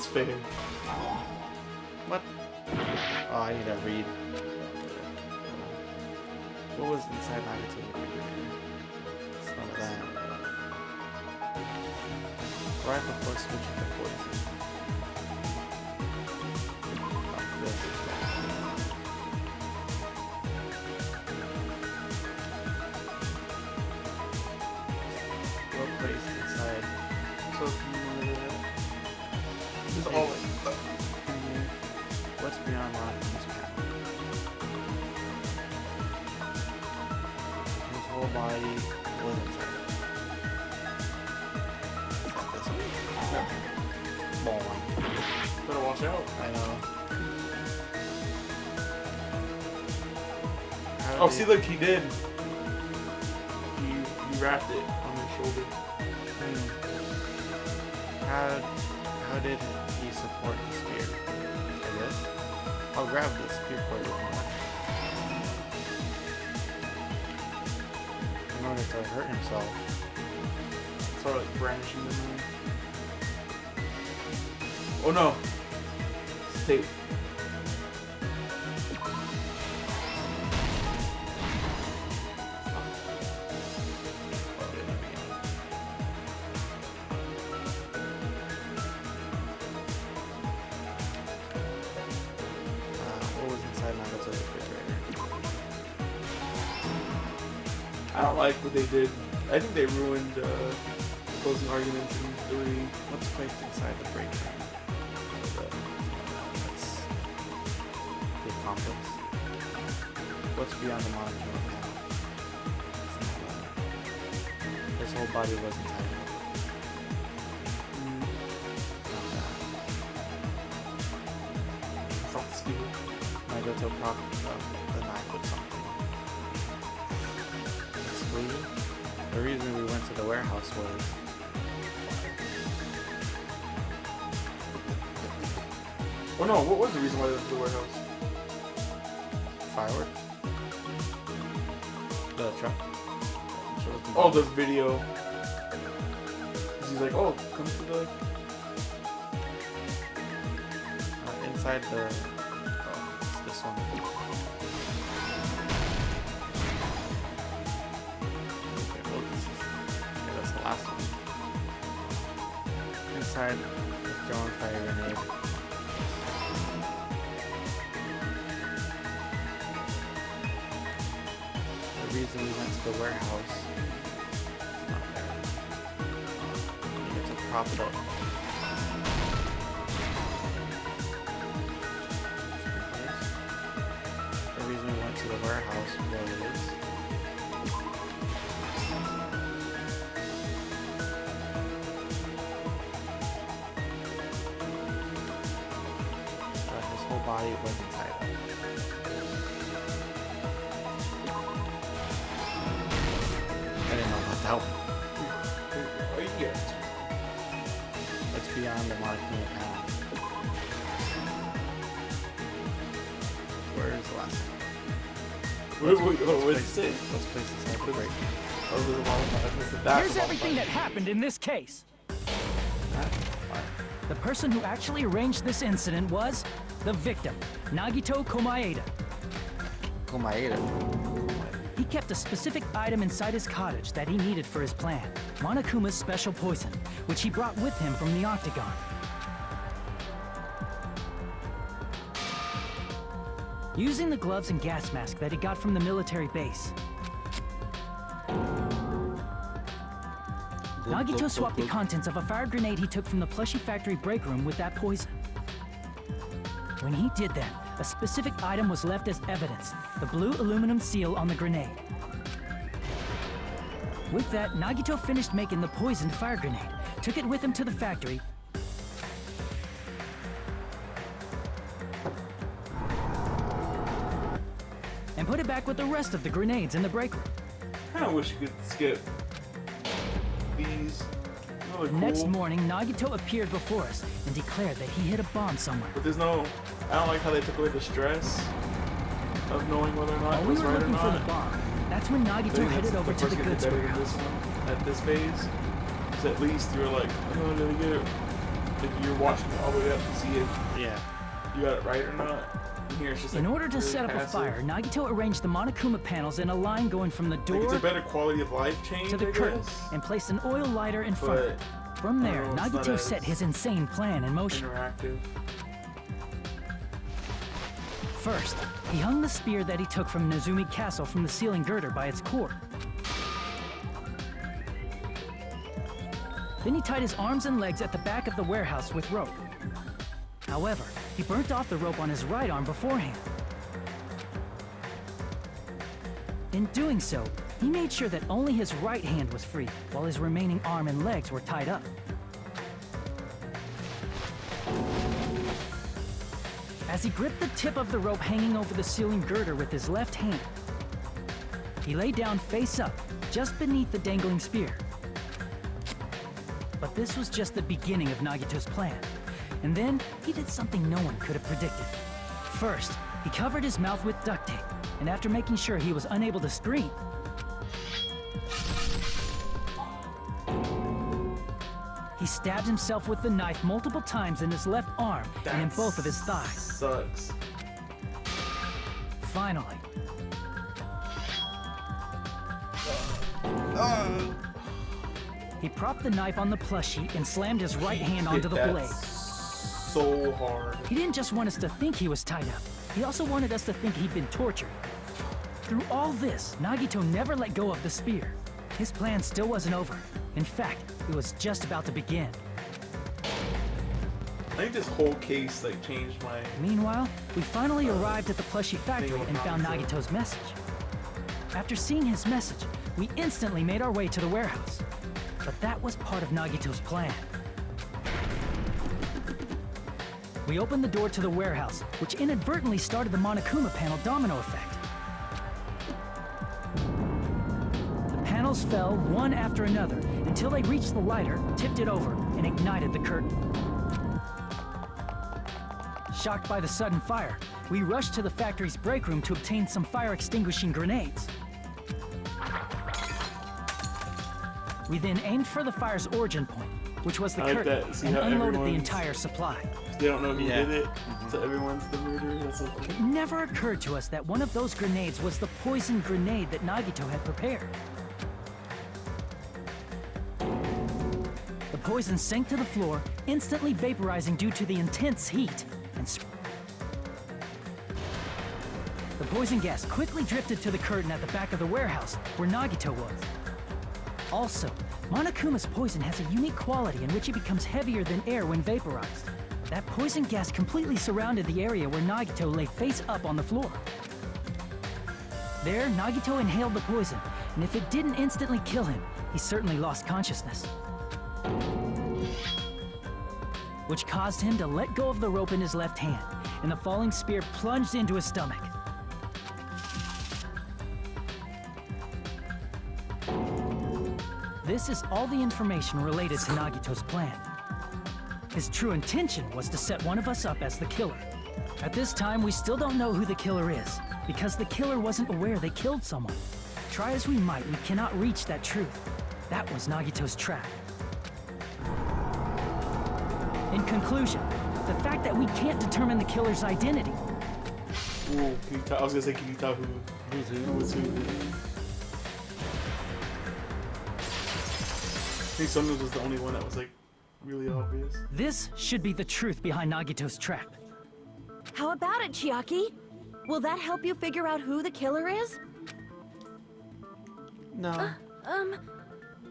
Speaker 1: fair.
Speaker 2: What? Oh, I need to read. What was inside Nagito's refrigerator? It's none of that. Right before switching to poison. Fuck this. What place inside?
Speaker 1: So this is all like,
Speaker 2: What's beyond Nagito's path? His whole body was inside. This one. Bowling.
Speaker 1: better watch out.
Speaker 2: I know.
Speaker 1: Oh, see, look, he did. He wrapped it on his shoulder.
Speaker 2: How did he support the spear? Like this? I'll grab this spear cord in order to hurt himself.
Speaker 1: Sort of like brandishing the knife. Oh no! It's tape.
Speaker 2: What was inside Nagato's refrigerator?
Speaker 1: I don't like what they did. I think they ruined closing arguments in 3.
Speaker 2: What's placed inside the break room? That's the accomplice. What's beyond the Monokuma panel? His whole body was inside of it. Not that.
Speaker 1: It's not stupid.
Speaker 2: Nagato propped the knife with something. Exclusion? The reason we went to the warehouse was
Speaker 1: Oh no, what was the reason why they went to the warehouse?
Speaker 2: fireworks. The truck.
Speaker 1: Oh, the video. 'Cause he's like, oh, come to the...
Speaker 2: Inside the... Oh, it's this one. Okay, well, this is... Okay, that's the last one. Inside the thrown fire grenade. The reason we went to the warehouse... It's not there. We need to prop it up. The reason we went to the warehouse was his whole body was inside of it. I didn't know about that one.
Speaker 1: Oh, yeah.
Speaker 2: It's beyond the Monokuma panel. Where is the last one?
Speaker 1: What does it say?
Speaker 2: Let's place this inside the break.
Speaker 1: Oh, there's a lot of that.
Speaker 8: Here's everything that happened in this case. The person who actually arranged this incident was the victim, Nagito Komaeda.
Speaker 2: Komaeda.
Speaker 8: He kept a specific item inside his cottage that he needed for his plan, Monokuma's special poison, which he brought with him from the Octagon. Using the gloves and gas mask that he got from the military base, Nagito swapped the contents of a fire grenade he took from the plushie factory break room with that poison. When he did that, a specific item was left as evidence, the blue aluminum seal on the grenade. With that, Nagito finished making the poisoned fire grenade, took it with him to the factory, and put it back with the rest of the grenades in the break room.
Speaker 1: I kind of wish you could skip these. Really cool.
Speaker 8: Next morning, Nagito appeared before us and declared that he hid a bomb somewhere.
Speaker 1: But there's no... I don't like how they took away the stress of knowing whether or not
Speaker 8: While
Speaker 1: it
Speaker 8: we
Speaker 1: was
Speaker 8: were
Speaker 1: right or
Speaker 8: looking for
Speaker 1: not.
Speaker 8: the bomb, that's when
Speaker 1: I
Speaker 8: Nagito
Speaker 1: think
Speaker 8: headed
Speaker 1: that's
Speaker 8: over
Speaker 1: the
Speaker 8: to
Speaker 1: first
Speaker 8: the
Speaker 1: thing
Speaker 8: goods
Speaker 1: they did in
Speaker 8: warehouse.
Speaker 1: this one, at this phase. So at least you're like, oh, did I get it? If you're watching it all the way up to see if
Speaker 2: Yeah.
Speaker 1: you got it right or not. And here it's just like
Speaker 8: In order to
Speaker 1: really
Speaker 8: set up a
Speaker 1: passive.
Speaker 8: fire, Nagito arranged the Monokuma panels in a line going from the
Speaker 1: Like,
Speaker 8: door
Speaker 1: it's a better quality of life change,
Speaker 8: to the
Speaker 1: I
Speaker 8: curtain
Speaker 1: guess.
Speaker 8: and placed an oil lighter in front of it. From there,
Speaker 1: it's not
Speaker 8: Nagito
Speaker 1: as
Speaker 8: set his insane plan in motion.
Speaker 1: Interactive.
Speaker 8: First, he hung the spear that he took from Nezumi Castle from the ceiling girder by its cord. Then he tied his arms and legs at the back of the warehouse with rope. However, he burnt off the rope on his right arm beforehand. In doing so, he made sure that only his right hand was free, while his remaining arm and legs were tied up. As he gripped the tip of the rope hanging over the ceiling girder with his left hand, he lay down face up, just beneath the dangling spear. But this was just the beginning of Nagito's plan. And then, he did something no one could have predicted. First, he covered his mouth with duct tape, and after making sure he was unable to scream, he stabbed himself with the knife multiple times in his left arm and in both of his thighs.
Speaker 1: Sucks.
Speaker 8: Finally, he propped the knife on the plushie and slammed his right hand onto the blade.
Speaker 1: So hard.
Speaker 8: He didn't just want us to think he was tied up. He also wanted us to think he'd been tortured. Through all this, Nagito never let go of the spear. His plan still wasn't over. In fact, it was just about to begin.
Speaker 1: I think this whole case like changed my.
Speaker 8: Meanwhile, we finally arrived at the plushie factory and found Nagito's message. After seeing his message, we instantly made our way to the warehouse. But that was part of Nagito's plan. We opened the door to the warehouse, which inadvertently started the Monokuma panel domino effect. The panels fell one after another until they reached the lighter, tipped it over, and ignited the curtain. Shocked by the sudden fire, we rushed to the factory's break room to obtain some fire-extinguishing grenades. We then aimed for the fire's origin point, which was the curtain, and unloaded the entire supply.
Speaker 1: They don't know who did it, so everyone's the murderer. That's so funny.
Speaker 8: It never occurred to us that one of those grenades was the poison grenade that Nagito had prepared. The poison sank to the floor, instantly vaporizing due to the intense heat, and the poison gas quickly drifted to the curtain at the back of the warehouse, where Nagito was. Also, Monokuma's poison has a unique quality in which it becomes heavier than air when vaporized. That poison gas completely surrounded the area where Nagito lay face up on the floor. There, Nagito inhaled the poison, and if it didn't instantly kill him, he certainly lost consciousness. Which caused him to let go of the rope in his left hand, and the falling spear plunged into his stomach. This is all the information related to Nagito's plan. His true intention was to set one of us up as the killer. At this time, we still don't know who the killer is, because the killer wasn't aware they killed someone. Try as we might, we cannot reach that truth. That was Nagito's trap. In conclusion, the fact that we can't determine the killer's identity.
Speaker 1: Ooh, can you tell, I was gonna say, can you tell who was who? I think Sunrise was the only one that was like really obvious.
Speaker 8: This should be the truth behind Nagito's trap.
Speaker 4: How about it, Chiaki? Will that help you figure out who the killer is?
Speaker 2: No.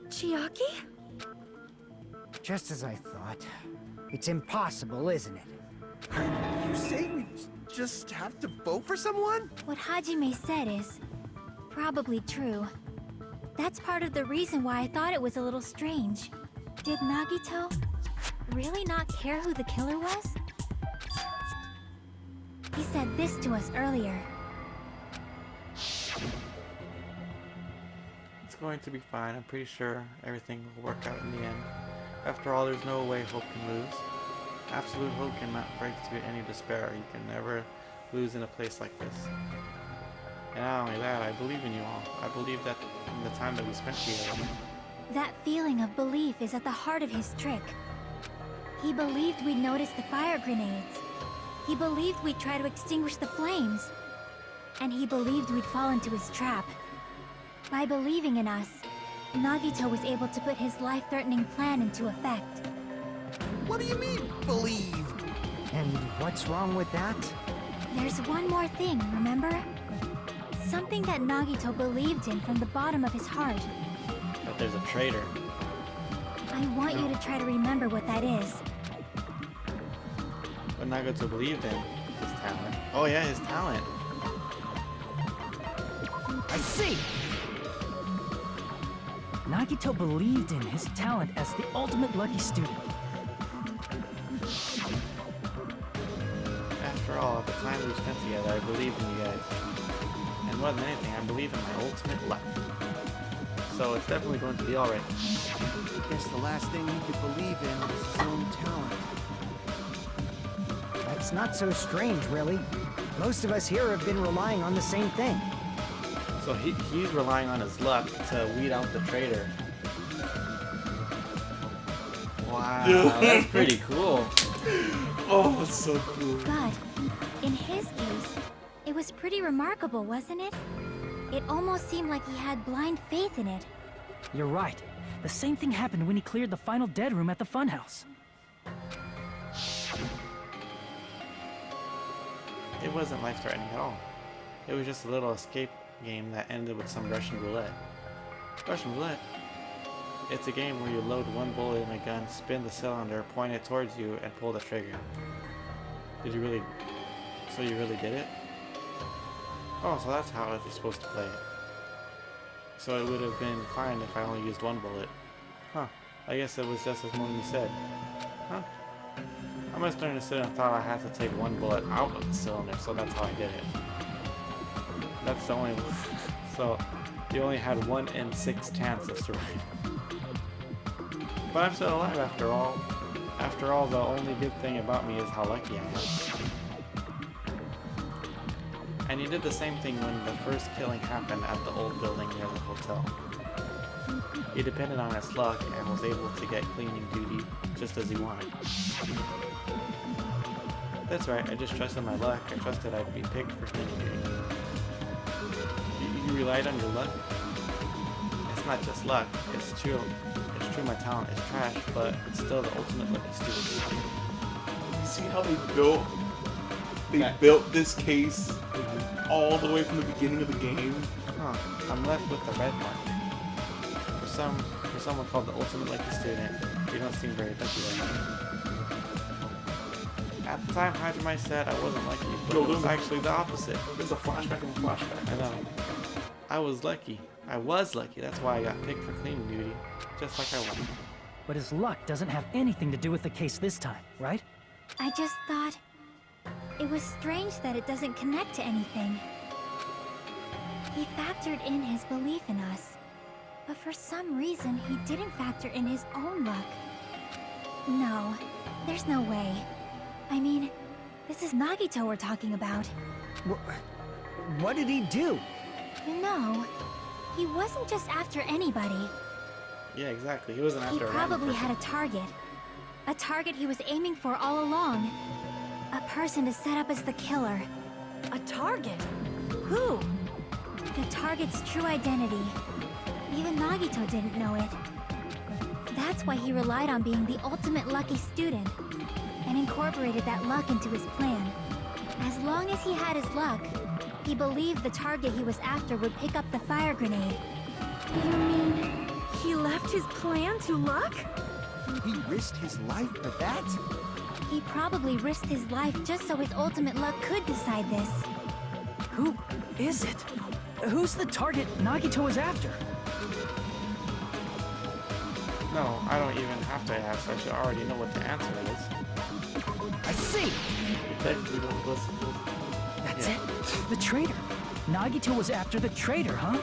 Speaker 7: Chiaki?
Speaker 6: Just as I thought. It's impossible, isn't it?
Speaker 9: You say we just have to vote for someone?
Speaker 5: What Hajime said is probably true. That's part of the reason why I thought it was a little strange. Did Nagito really not care who the killer was? He said this to us earlier.
Speaker 2: It's going to be fine. I'm pretty sure everything will work out in the end. After all, there's no way hope can lose. Absolute hope cannot break through any despair. You can never lose in a place like this. And not only that, I believe in you all. I believe that in the time that we spent together.
Speaker 5: That feeling of belief is at the heart of his trick. He believed we'd notice the fire grenades. He believed we'd try to extinguish the flames. And he believed we'd fall into his trap. By believing in us, Nagito was able to put his life-threatening plan into effect.
Speaker 9: What do you mean, believed?
Speaker 6: And what's wrong with that?
Speaker 5: There's one more thing, remember? Something that Nagito believed in from the bottom of his heart.
Speaker 2: But there's a traitor.
Speaker 5: I want you to try to remember what that is.
Speaker 2: What Nagito believed in? His talent. Oh yeah, his talent.
Speaker 8: I see! Nagito believed in his talent as the ultimate lucky student.
Speaker 2: After all, at the time we spent together, I believed in you guys. And more than anything, I believe in my ultimate luck. So it's definitely going to be alright.
Speaker 9: I guess the last thing he could believe in was his own talent.
Speaker 6: It's not so strange, really. Most of us here have been relying on the same thing.
Speaker 2: So he's relying on his luck to weed out the traitor. Wow, that's pretty cool.
Speaker 1: Oh, that's so cool.
Speaker 5: But, in his case, it was pretty remarkable, wasn't it? It almost seemed like he had blind faith in it.
Speaker 8: You're right. The same thing happened when he cleared the final dead room at the funhouse.
Speaker 2: It wasn't life-threatening at all. It was just a little escape game that ended with some Russian roulette. Russian roulette? It's a game where you load one bullet in a gun, spin the cylinder, point it towards you, and pull the trigger. Did you really... So you really did it? Oh, so that's how you're supposed to play it. So it would have been fine if I only used one bullet. Huh. I guess it was just as Moni said. Huh. I must have understood and thought I had to take one bullet out of the cylinder, so that's how I did it. That's the only... So, you only had 1 in 6 chance of surviving. But I'm still alive after all. After all, the only good thing about me is how lucky I am. And he did the same thing when the first killing happened at the old building near the hotel. He depended on his luck and was able to get cleaning duty just as he wanted. That's right, I just trusted my luck. I trusted I'd be picked for cleaning duty. You relied on your luck? It's not just luck, it's true. It's true my talent is trash, but it's still the ultimate lucky student.
Speaker 1: You see how they built this case all the way from the beginning of the game?
Speaker 2: Huh, I'm left with the red mark. For someone called the ultimate lucky student, you don't seem very lucky right now. At the time, Hajime said I wasn't lucky, but it was actually the opposite.
Speaker 1: There's a flashback and a flashback.
Speaker 2: I know. I was lucky. I was lucky. That's why I got picked for cleaning duty, just like I wanted.
Speaker 8: But his luck doesn't have anything to do with the case this time, right?
Speaker 5: I just thought... It was strange that it doesn't connect to anything. He factored in his belief in us. But for some reason, he didn't factor in his own luck. No, there's no way. I mean, this is Nagito we're talking about.
Speaker 6: What did he do?
Speaker 5: You know, he wasn't just after anybody.
Speaker 2: Yeah, exactly. He wasn't after
Speaker 5: He
Speaker 2: a random
Speaker 5: probably
Speaker 2: person.
Speaker 5: had a target. A target he was aiming for all along. A person to set up as the killer.
Speaker 4: A target? Who?
Speaker 5: The target's true identity. Even Nagito didn't know it. That's why he relied on being the ultimate lucky student, and incorporated that luck into his plan. As long as he had his luck, he believed the target he was after would pick up the fire grenade.
Speaker 7: You mean he left his plan to luck?
Speaker 9: He risked his life for that?
Speaker 5: He probably risked his life just so his ultimate luck could decide this.
Speaker 8: Who is it? Who's the target Nagito is after?
Speaker 2: No, I don't even have to ask. I should already know what the answer is.
Speaker 8: I see!
Speaker 1: You technically don't listen to it.
Speaker 8: That's it. The traitor. Nagito was after the traitor, huh?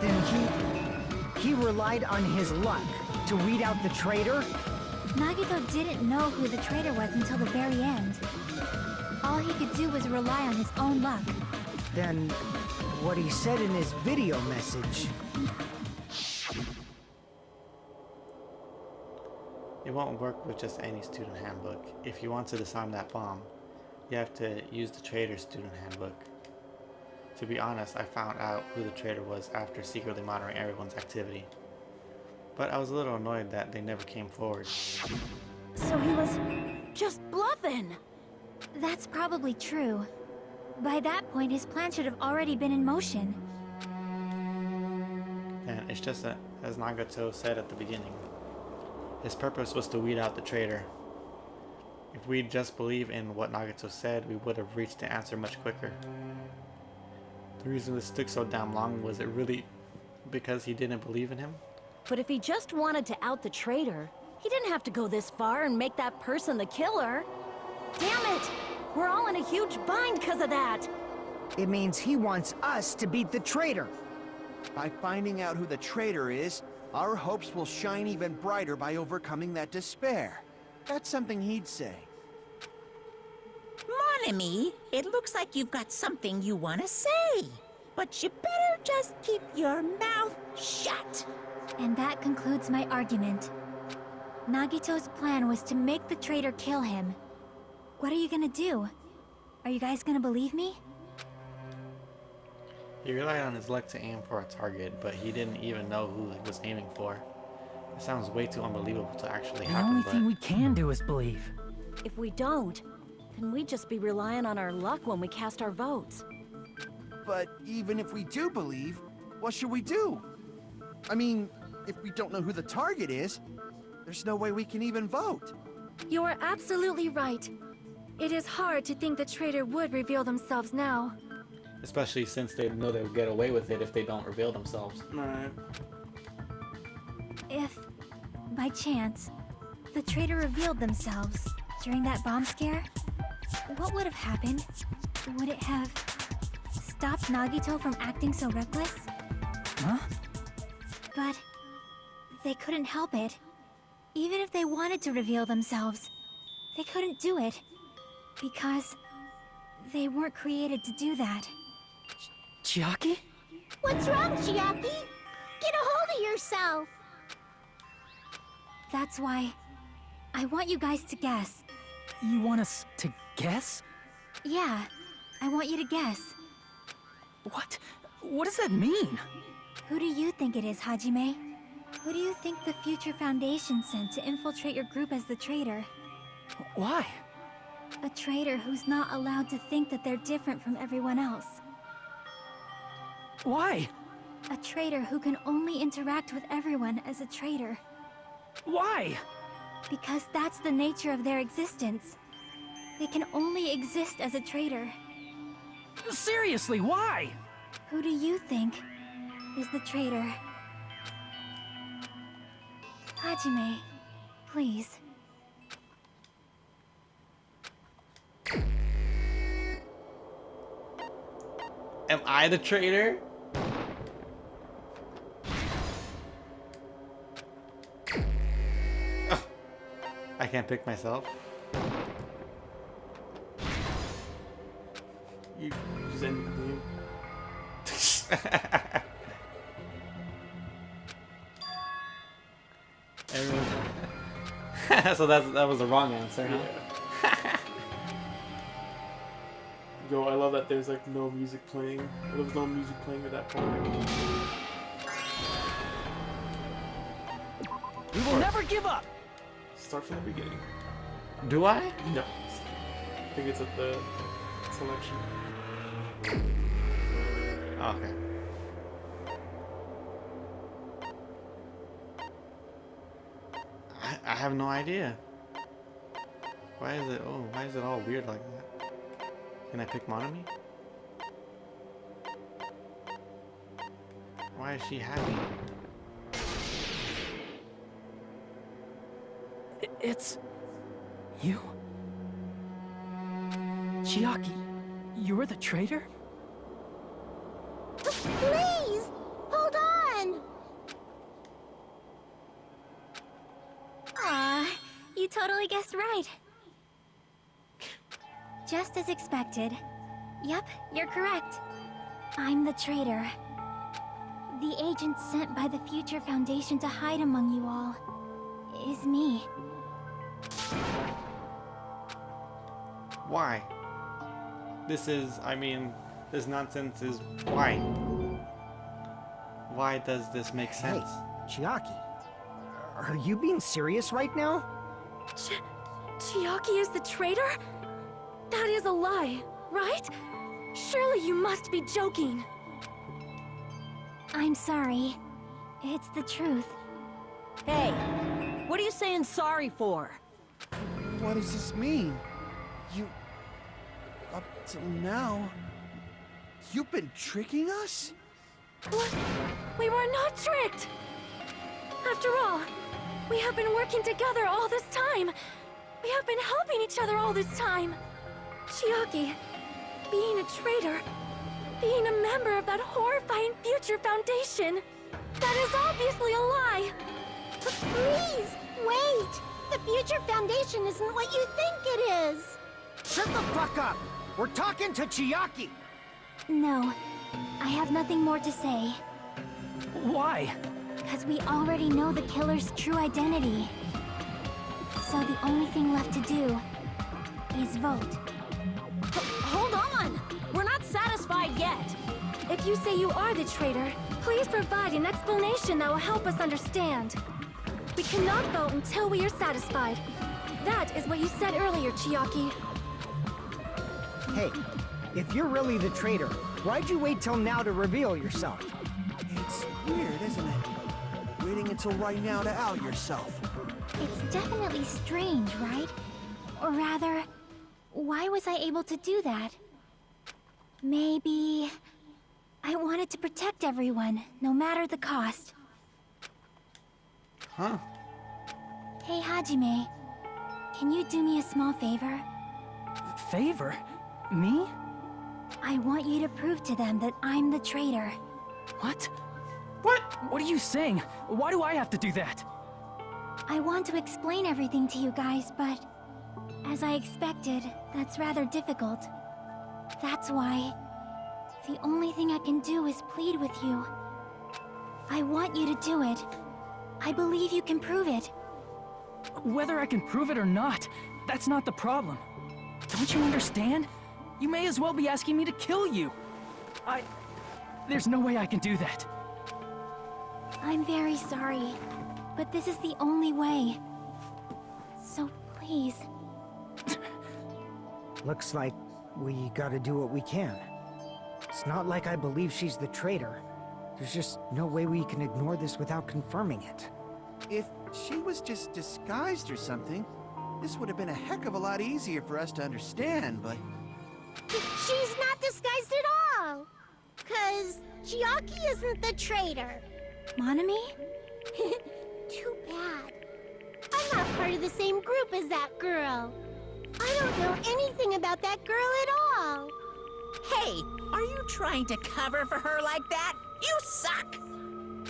Speaker 6: Then he relied on his luck to weed out the traitor?
Speaker 5: Nagito didn't know who the traitor was until the very end. All he could do was rely on his own luck.
Speaker 6: Then what he said in his video message...
Speaker 2: It won't work with just any student handbook. If you want to disarm that bomb, you have to use the traitor's student handbook. To be honest, I found out who the traitor was after secretly monitoring everyone's activity. But I was a little annoyed that they never came forward.
Speaker 4: So he was just bluffing.
Speaker 5: That's probably true. By that point, his plan should have already been in motion.
Speaker 2: And it's just that, as Nagato said at the beginning, his purpose was to weed out the traitor. If we'd just believed in what Nagato said, we would have reached the answer much quicker. The reason this took so damn long, was it really because he didn't believe in him?
Speaker 4: But if he just wanted to out the traitor, he didn't have to go this far and make that person the killer. Damn it! We're all in a huge bind because of that!
Speaker 6: It means he wants us to beat the traitor.
Speaker 9: By finding out who the traitor is, our hopes will shine even brighter by overcoming that despair. That's something he'd say.
Speaker 11: enemy, it looks like you've got something you want to say. But you better just keep your mouth shut.
Speaker 5: And that concludes my argument. Nagito's plan was to make the traitor kill him. What are you gonna do? Are you guys gonna believe me?
Speaker 2: He relied on his luck to aim for a target, but he didn't even know who he was aiming for. It sounds way too unbelievable to actually
Speaker 8: The
Speaker 2: happen,
Speaker 8: only
Speaker 2: but...
Speaker 8: thing we can do is believe.
Speaker 4: If we don't, then we'd just be relying on our luck when we cast our votes.
Speaker 9: But even if we do believe, what should we do? I mean, if we don't know who the target is, there's no way we can even vote.
Speaker 7: You are absolutely right. It is hard to think the traitor would reveal themselves now.
Speaker 2: Especially since they know they'll get away with it if they don't reveal themselves.
Speaker 1: Alright.
Speaker 5: If, by chance, the traitor revealed themselves during that bomb scare, what would have happened? Would it have stopped Nagito from acting so reckless?
Speaker 8: Huh?
Speaker 5: But they couldn't help it. Even if they wanted to reveal themselves, they couldn't do it. Because they weren't created to do that.
Speaker 8: Chiaki?
Speaker 3: What's wrong, Chiaki? Get a hold of yourself!
Speaker 5: That's why I want you guys to guess.
Speaker 8: You want us to guess?
Speaker 5: Yeah, I want you to guess.
Speaker 8: What? What does that mean?
Speaker 5: Who do you think it is, Hajime? Who do you think the Future Foundation sent to infiltrate your group as the traitor?
Speaker 8: Why?
Speaker 5: A traitor who's not allowed to think that they're different from everyone else.
Speaker 8: Why?
Speaker 5: A traitor who can only interact with everyone as a traitor.
Speaker 8: Why?
Speaker 5: Because that's the nature of their existence. They can only exist as a traitor.
Speaker 8: Seriously, why?
Speaker 5: Who do you think is the traitor? Hajime, please.
Speaker 2: Am I the traitor? Oh, I can't pick myself.
Speaker 1: You just ended the game.
Speaker 2: Everyone... So that was the wrong answer, huh?
Speaker 1: Yeah. Yo, I love that there's like no music playing. There was no music playing at that point.
Speaker 8: We will never give up!
Speaker 1: Start from the beginning.
Speaker 2: Do I?
Speaker 1: No. I think it's at the selection.
Speaker 2: Oh, okay. I have no idea. Why is it? Oh, why is it all weird like that? Can I pick Monami? Why is she happy?
Speaker 8: It's... you? Chiaki, you're the traitor?
Speaker 3: Please! Hold on!
Speaker 5: Aw, you totally guessed right. Just as expected. Yep, you're correct. I'm the traitor. The agent sent by the Future Foundation to hide among you all is me.
Speaker 2: Why? This is, I mean, this nonsense is why? Why does this make sense?
Speaker 6: Hey, Chiaki, are you being serious right now?
Speaker 7: Chiaki is the traitor? That is a lie, right? Surely you must be joking.
Speaker 5: I'm sorry. It's the truth.
Speaker 4: Hey, what are you saying sorry for?
Speaker 9: What does this mean? You... Up till now... You've been tricking us?
Speaker 7: What? We were not tricked! After all, we have been working together all this time. We have been helping each other all this time. Chiaki, being a traitor, being a member of that horrifying Future Foundation, that is obviously a lie.
Speaker 3: Please, wait! The Future Foundation isn't what you think it is!
Speaker 6: Shut the fuck up! We're talking to Chiaki!
Speaker 5: No, I have nothing more to say.
Speaker 8: Why?
Speaker 5: Because we already know the killer's true identity. So the only thing left to do is vote.
Speaker 4: Hold on! We're not satisfied yet.
Speaker 7: If you say you are the traitor, please provide an explanation that will help us understand. We cannot vote until we are satisfied. That is what you said earlier, Chiaki.
Speaker 6: Hey, if you're really the traitor, why'd you wait till now to reveal yourself?
Speaker 9: It's weird, isn't it? Waiting until right now to out yourself.
Speaker 5: It's definitely strange, right? Or rather, why was I able to do that? Maybe... I wanted to protect everyone, no matter the cost.
Speaker 1: Huh?
Speaker 5: Hey, Hajime. Can you do me a small favor?
Speaker 8: Favor? Me?
Speaker 5: I want you to prove to them that I'm the traitor.
Speaker 8: What? What? What are you saying? Why do I have to do that?
Speaker 5: I want to explain everything to you guys, but... as I expected, that's rather difficult. That's why... the only thing I can do is plead with you. I want you to do it. I believe you can prove it.
Speaker 8: Whether I can prove it or not, that's not the problem. Don't you understand? You may as well be asking me to kill you. There's no way I can do that.
Speaker 5: I'm very sorry, but this is the only way. So please.
Speaker 6: Looks like we gotta do what we can. It's not like I believe she's the traitor. There's just no way we can ignore this without confirming it.
Speaker 9: If she was just disguised or something, this would have been a heck of a lot easier for us to understand, but...
Speaker 3: She's not disguised at all! 'Cause Chiaki isn't the traitor.
Speaker 5: Monami?
Speaker 3: Too bad. I'm not part of the same group as that girl. I don't know anything about that girl at all.
Speaker 11: Hey, are you trying to cover for her like that? You suck!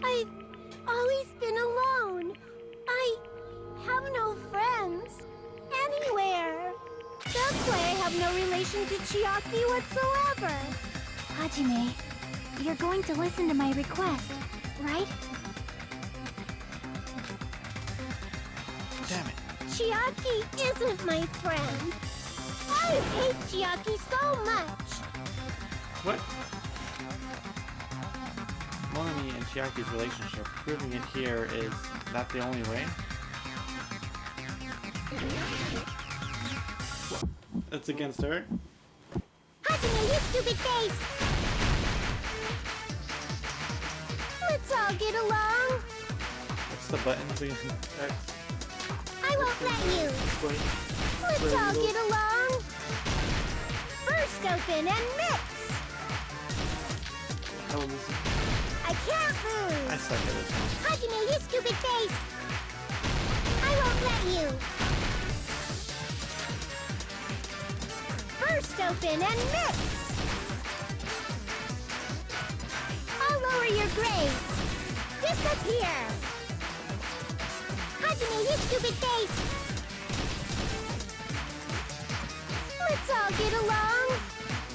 Speaker 3: I've always been alone. I have no friends. Anywhere. That's why I have no relation to Chiaki whatsoever.
Speaker 5: Hajime, you're going to listen to my request, right?
Speaker 9: Damn it.
Speaker 3: Chiaki isn't my friend. I hate Chiaki so much.
Speaker 2: What? Monami and Chiaki's relationship, proving it here, is that the only way? That's against her?
Speaker 3: Hajime, you stupid face! Let's all get along.
Speaker 2: What's the button to text?
Speaker 3: I won't let you. Let's all get along. First open and mix. I can't lose.
Speaker 2: I suck at this one.
Speaker 3: Hajime, you stupid face. I won't let you. First open and mix. I'll lower your grades. Disappear. Hajime, you stupid face. Let's all get along.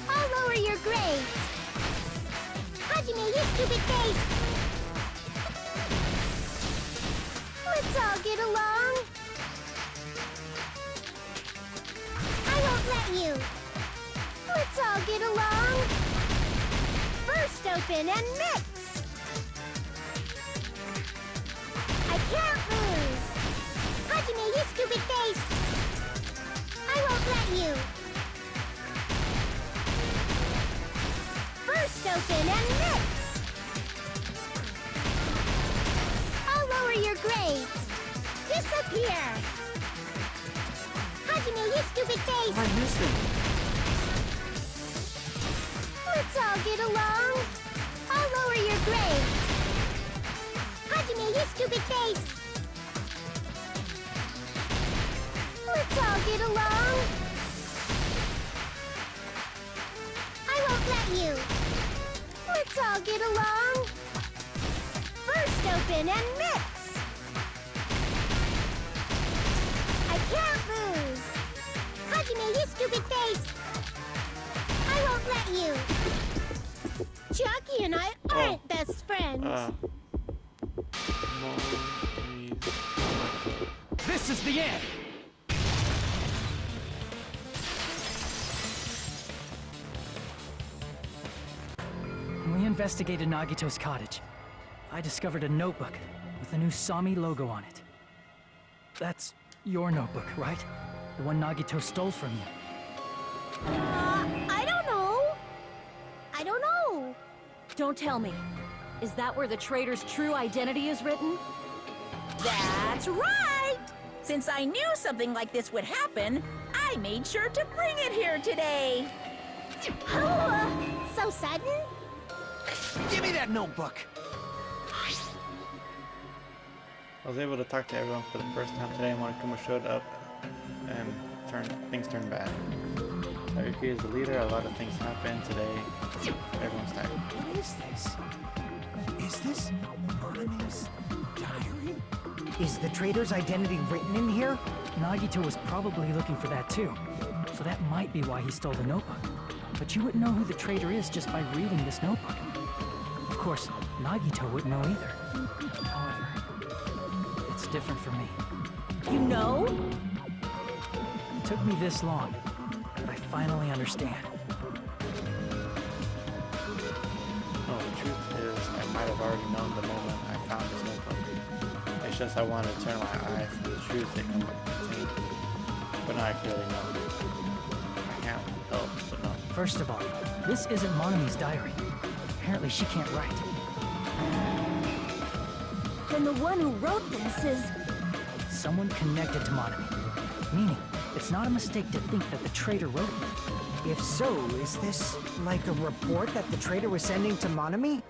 Speaker 3: I'll lower your grades. Hajime, you stupid face. Let's all get along. I won't let you. Let's all get along. First open and mix. I can't lose. Hajime, you stupid face. I won't let you. First open and mix. I'll lower your grades. Disappear. Hajime, you stupid face.
Speaker 2: What am I missing?
Speaker 3: Let's all get along. I'll lower your grades. Hajime, you stupid face. Let's all get along. I won't let you. Let's all get along. First open and mix. I can't lose. Hajime, Hajime, you stupid face! I won't let you! Chiaki and I aren't best friends!
Speaker 8: This is the end! When we investigated Nagito's cottage, I discovered a notebook with the new Sami logo on it. That's your notebook, right? The one Nagito stole from you.
Speaker 3: I don't know. I don't know.
Speaker 4: Don't tell me. Is that where the traitor's true identity is written?
Speaker 11: That's right! Since I knew something like this would happen, I made sure to bring it here today.
Speaker 3: So sudden?
Speaker 9: Give me that notebook!
Speaker 2: I was able to talk to everyone for the first time today, and Monokuma showed up and things turned bad. Naruki is the leader, a lot of things happened today. Everyone's tired.
Speaker 6: What is this?
Speaker 9: Is this Monome's diary?
Speaker 6: Is the traitor's identity written in here?
Speaker 8: Nagito was probably looking for that too, so that might be why he stole the notebook. But you wouldn't know who the traitor is just by reading this notebook. Of course, Nagito wouldn't know either. However, it's different for me.
Speaker 4: You know?
Speaker 8: It took me this long, but I finally understand.
Speaker 2: No, the truth is, I might have already known the moment I found this notebook. It's just I wanted to turn my eyes from the truth it contained. But now I clearly know. I can't help but know.
Speaker 8: First of all, this isn't Monomi's diary. Apparently she can't write.
Speaker 4: Then the one who wrote this is...
Speaker 8: Someone connected to Monomi. Meaning, it's not a mistake to think that the traitor wrote it.
Speaker 6: If so, is this like a report that the traitor was sending to Monomi?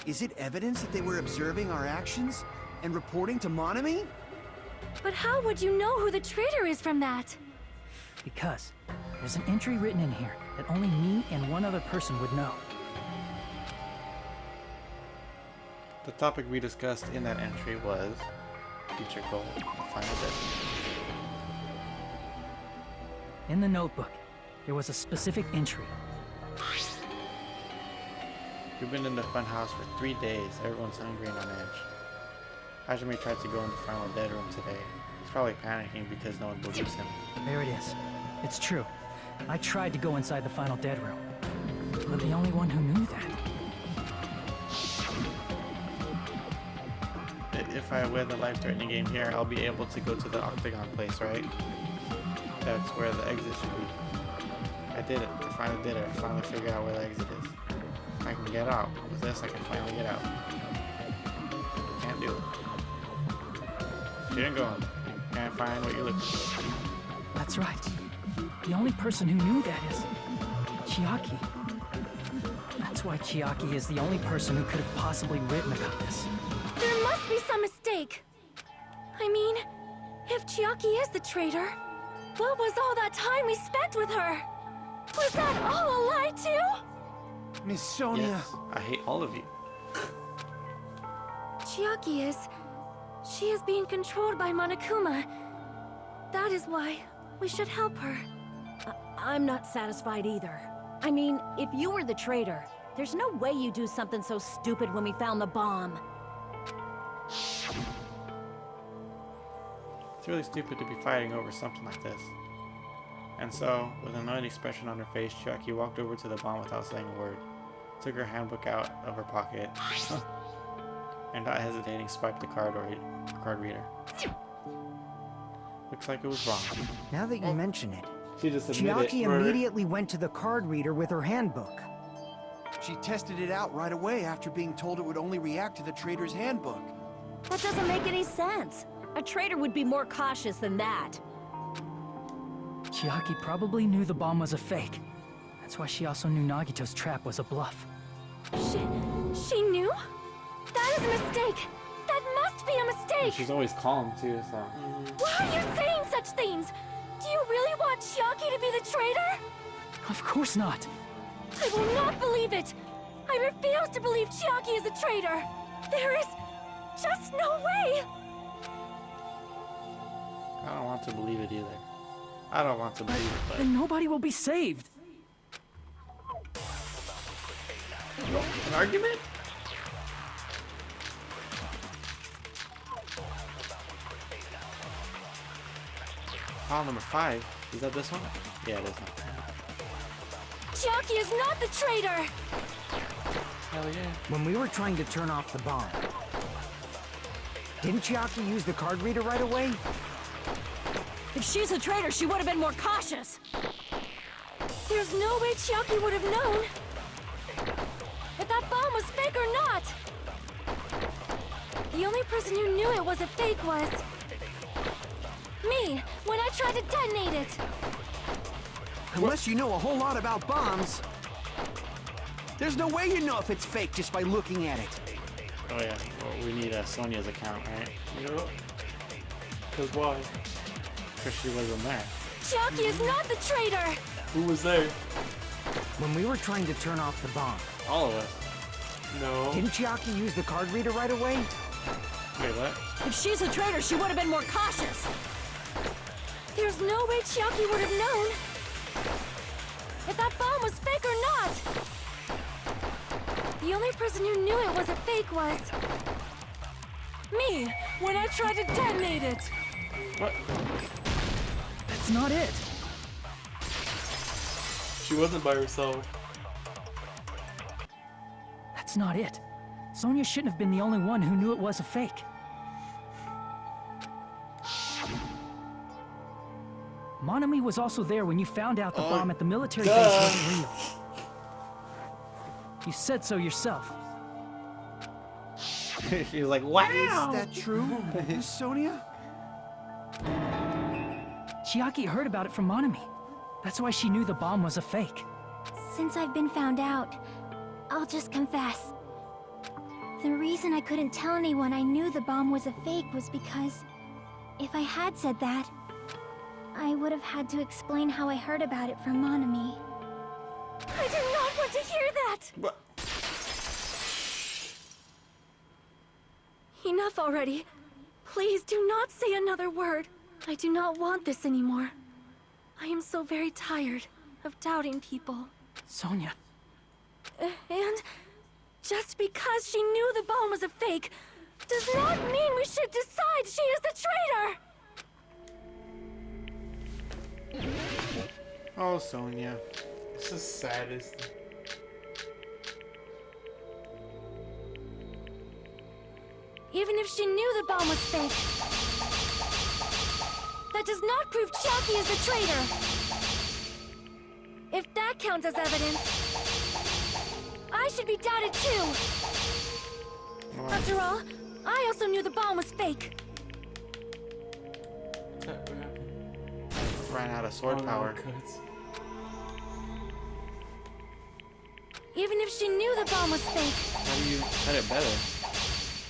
Speaker 9: Is it evidence that they were observing our actions and reporting to Monomi?
Speaker 7: But how would you know who the traitor is from that?
Speaker 8: Because there's an entry written in here that only me and one other person would know.
Speaker 2: The topic we discussed in that entry was future goal, final destination.
Speaker 8: In the notebook, there was a specific entry.
Speaker 2: We've been in the fun house for 3 days. Everyone's hungry and on edge. Hajime tried to go in the final dead room today. He's probably panicking because no one believes him.
Speaker 8: There it is. It's true. I tried to go inside the final dead room. But the only one who knew that.
Speaker 2: If I win the life-threatening game here, I'll be able to go to the octagon place, right? That's where the exit should be. I did it. I finally did it. I finally figured out where the exit is. I can get out. With this, I can finally get out. Can't do it. She didn't go in. You can't find what you're looking for.
Speaker 8: That's right. The only person who knew that is... Chiaki. That's why Chiaki is the only person who could have possibly written about this.
Speaker 7: There must be some mistake. I mean, if Chiaki is the traitor, what was all that time we spent with her? Was that all a lie too?
Speaker 9: Miss Sonia.
Speaker 2: Yes, I hate all of you.
Speaker 7: Chiaki is... She is being controlled by Monokuma. That is why we should help her.
Speaker 4: I'm not satisfied either. I mean, if you were the traitor, there's no way you do something so stupid when we found the bomb.
Speaker 2: It's really stupid to be fighting over something like this. And so, with an annoyed expression on her face, Chiaki walked over to the bomb without saying a word, took her handbook out of her pocket, and not hesitating swiped the card reader. Looks like it was wrong.
Speaker 6: Now that you mention it,
Speaker 1: She just
Speaker 6: Chiaki immediately went to the card reader with her handbook.
Speaker 9: She tested it out right away after being told it would only react to the traitor's handbook.
Speaker 4: That doesn't make any sense. A traitor would be more cautious than that.
Speaker 8: Chiaki probably knew the bomb was a fake. That's why she also knew Nagito's trap was a bluff.
Speaker 7: She knew? That is a mistake. That must be a mistake.
Speaker 2: She's always calm too, so...
Speaker 7: Why are you saying such things? Do you really want Chiaki to be the traitor?
Speaker 8: Of course not.
Speaker 7: I will not believe it! I refuse to believe Chiaki is a traitor! There is just no way!
Speaker 2: I don't want to believe it either. I don't want to believe it, but
Speaker 8: Then nobody will be saved.
Speaker 1: An argument?
Speaker 2: file number 5. Is that this one? Yeah, it is.
Speaker 7: Chiaki is not the traitor!
Speaker 2: Hell yeah.
Speaker 6: When we were trying to turn off the bomb, didn't Chiaki use the card reader right away?
Speaker 4: If she's a traitor, she would have been more cautious.
Speaker 7: There's no way Chiaki would have known if that bomb was fake or not. The only person who knew it was a fake was me, when I tried to detonate it.
Speaker 9: Unless you know a whole lot about bombs, there's no way you know if it's fake just by looking at it.
Speaker 2: Oh yeah. Well, we need Sonia's account, right?
Speaker 1: Yep. Cause why?
Speaker 2: Because she wasn't there.
Speaker 7: Chiaki is not the traitor!
Speaker 1: Who was there?
Speaker 6: When we were trying to turn off the bomb,
Speaker 2: All of us.
Speaker 1: No.
Speaker 6: didn't Chiaki use the card reader right away?
Speaker 2: Wait, what?
Speaker 4: If she's a traitor, she would have been more cautious.
Speaker 7: There's no way Chiaki would have known if that bomb was fake or not. The only person who knew it was a fake was me, when I tried to detonate it.
Speaker 1: What?
Speaker 8: That's not it.
Speaker 1: She wasn't by herself.
Speaker 8: That's not it. Sonia shouldn't have been the only one who knew it was a fake. Monami was also there when you found out the bomb at the military base wasn't real. You said so yourself.
Speaker 2: She was like, wow!
Speaker 9: Is that true, Miss Sonia?
Speaker 8: Chiaki heard about it from Monami. That's why she knew the bomb was a fake.
Speaker 5: Since I've been found out, I'll just confess. The reason I couldn't tell anyone I knew the bomb was a fake was because if I had said that, I would have had to explain how I heard about it from Monami.
Speaker 7: I do not want to hear that!
Speaker 1: What?
Speaker 7: Enough already. Please do not say another word. I do not want this anymore. I am so very tired of doubting people.
Speaker 8: Sonia.
Speaker 7: And just because she knew the bomb was a fake does not mean we should decide she is the traitor!
Speaker 2: Oh, Sonia.
Speaker 1: It's the saddest.
Speaker 7: Even if she knew the bomb was fake, that does not prove Chiaki is the traitor. If that counts as evidence, I should be doubted too. After all, I also knew the bomb was fake.
Speaker 2: Ran out of sword power.
Speaker 7: Even if she knew the bomb was fake,
Speaker 2: How do you cut it better?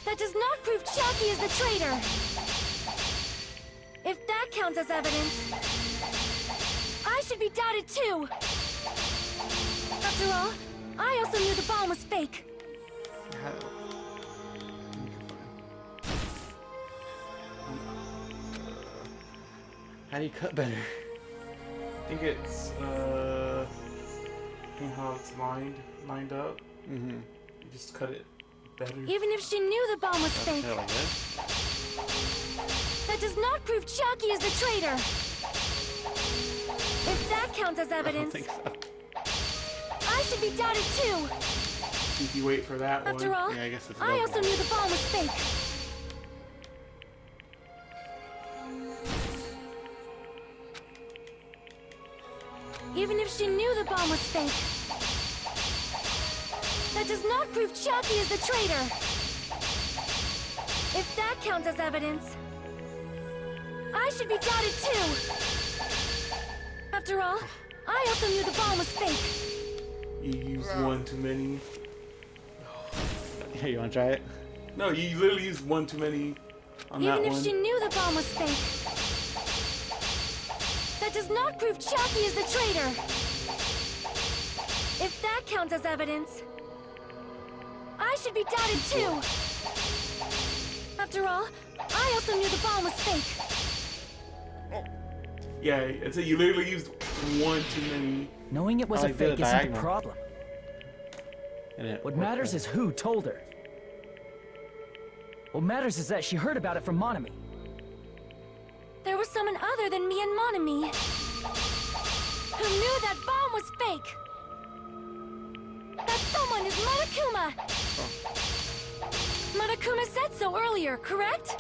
Speaker 7: that does not prove Chiaki is the traitor. If that counts as evidence, I should be doubted too. After all, I also knew the bomb was fake.
Speaker 2: How do you cut better?
Speaker 1: I think it's how it's lined up.
Speaker 2: Mm-hmm.
Speaker 1: You just cut it better.
Speaker 7: Even if she knew the bomb was fake,
Speaker 2: Cut it like this?
Speaker 7: that does not prove Chiaki is the traitor. If that counts as
Speaker 2: I don't
Speaker 7: evidence,
Speaker 2: think so.
Speaker 7: I should be doubted too.
Speaker 1: If you wait for that
Speaker 7: After
Speaker 1: one.
Speaker 7: all,
Speaker 2: Yeah, I guess it's
Speaker 7: I
Speaker 2: double.
Speaker 7: also knew the bomb was fake. Even if she knew the bomb was fake, that does not prove Chiaki is the traitor. If that counts as evidence, I should be doubted too. After all, I also knew the bomb was fake.
Speaker 1: You used one too many.
Speaker 2: Yeah, you wanna try it?
Speaker 1: No, you literally used one too many on
Speaker 7: Even
Speaker 1: that
Speaker 7: if
Speaker 1: one.
Speaker 7: she knew the bomb was fake, that does not prove Chiaki is the traitor. If that counts as evidence, I should be doubted too. After all, I also knew the bomb was fake.
Speaker 1: Yeah, it's you literally used one too many.
Speaker 8: Knowing it was
Speaker 2: Oh,
Speaker 8: a
Speaker 2: he did
Speaker 8: fake
Speaker 2: a
Speaker 8: isn't the
Speaker 2: diagonal.
Speaker 8: problem.
Speaker 2: And it
Speaker 8: What
Speaker 2: worked
Speaker 8: matters
Speaker 2: better.
Speaker 8: is who told her. What matters is that she heard about it from Monami.
Speaker 7: There was someone other than me and Monami who knew that bomb was fake. That someone is Monokuma. Monokuma said so earlier, correct?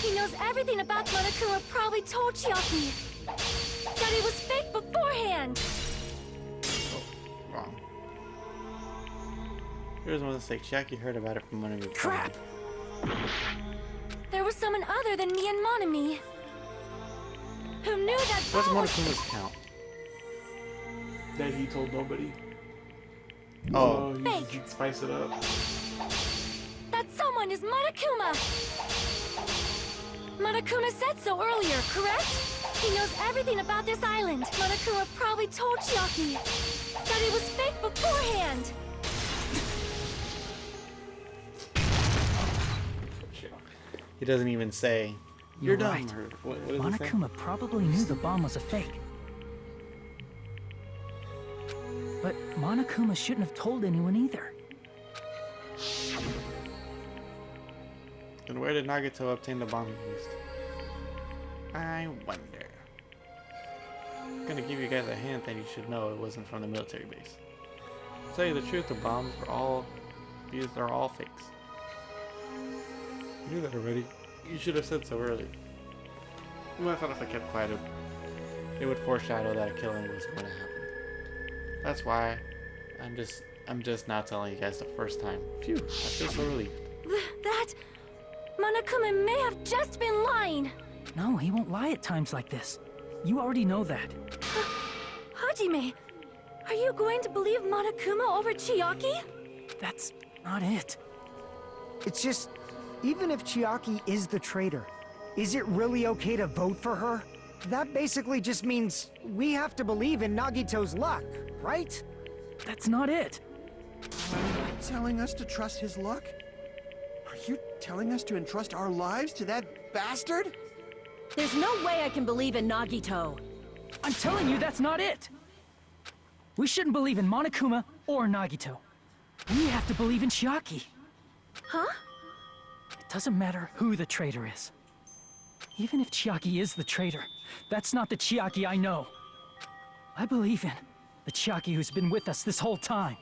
Speaker 7: He knows everything about Monokuma, probably told Chiaki that it was fake beforehand.
Speaker 2: Wrong. Here's one mistake. Chiaki heard about it from one of his
Speaker 8: Crap!
Speaker 7: There was someone other than me and Monami who knew that
Speaker 2: What's
Speaker 7: bomb was
Speaker 2: Monokuma's count?
Speaker 1: That he told nobody.
Speaker 2: Oh.
Speaker 1: He'd spice it up.
Speaker 7: that someone is Monokuma. Monokuma said so earlier, correct? He knows everything about this island. Monokuma probably told Chiaki that it was fake beforehand.
Speaker 2: He doesn't even say, "You're dumb."
Speaker 8: right.
Speaker 2: Or what does he say?
Speaker 8: Monokuma probably knew the bomb was a fake. But Monokuma shouldn't have told anyone either.
Speaker 2: Then where did Nagato obtain the bomb he used? I wonder. I'm gonna give you guys a hint that you should know it wasn't from the military base. To tell you the truth, the bombs were all used are all fakes. You knew that already. You should have said so early. Well, I thought if I kept quiet, it would foreshadow that a killing was going to happen. That's why I'm just now telling you guys the first time. Phew, I feel so relieved.
Speaker 7: That Monokuma may have just been lying.
Speaker 8: No, he won't lie at times like this. You already know that.
Speaker 7: Hajime, are you going to believe Monokuma over Chiaki?
Speaker 8: That's not it.
Speaker 6: It's just, even if Chiaki is the traitor, is it really okay to vote for her? That basically just means we have to believe in Nagito's luck, right?
Speaker 8: That's not it.
Speaker 9: Are you telling us to trust his luck? Are you telling us to entrust our lives to that bastard?
Speaker 4: There's no way I can believe in Nagito.
Speaker 8: I'm telling you, that's not it. We shouldn't believe in Monokuma or Nagito. We have to believe in Chiaki.
Speaker 7: Huh?
Speaker 8: It doesn't matter who the traitor is. Even if Chiaki is the traitor, that's not the Chiaki I know. I believe in the Chiaki who's been with us this whole time.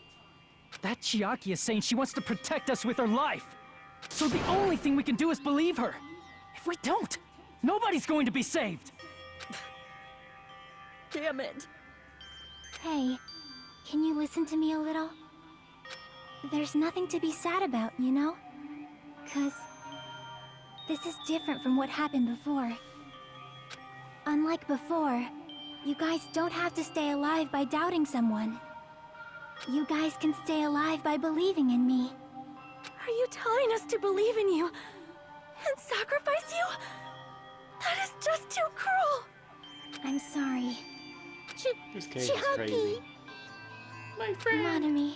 Speaker 8: That Chiaki is saying she wants to protect us with her life. So the only thing we can do is believe her. If we don't, nobody's going to be saved.
Speaker 4: Damn it.
Speaker 5: Hey, can you listen to me a little? There's nothing to be sad about, you know? 'Cause this is different from what happened before. Unlike before, you guys don't have to stay alive by doubting someone. You guys can stay alive by believing in me.
Speaker 7: Are you telling us to believe in you and sacrifice you? That is just too cruel.
Speaker 5: I'm sorry.
Speaker 2: This case is crazy.
Speaker 1: My friend.
Speaker 5: Monami,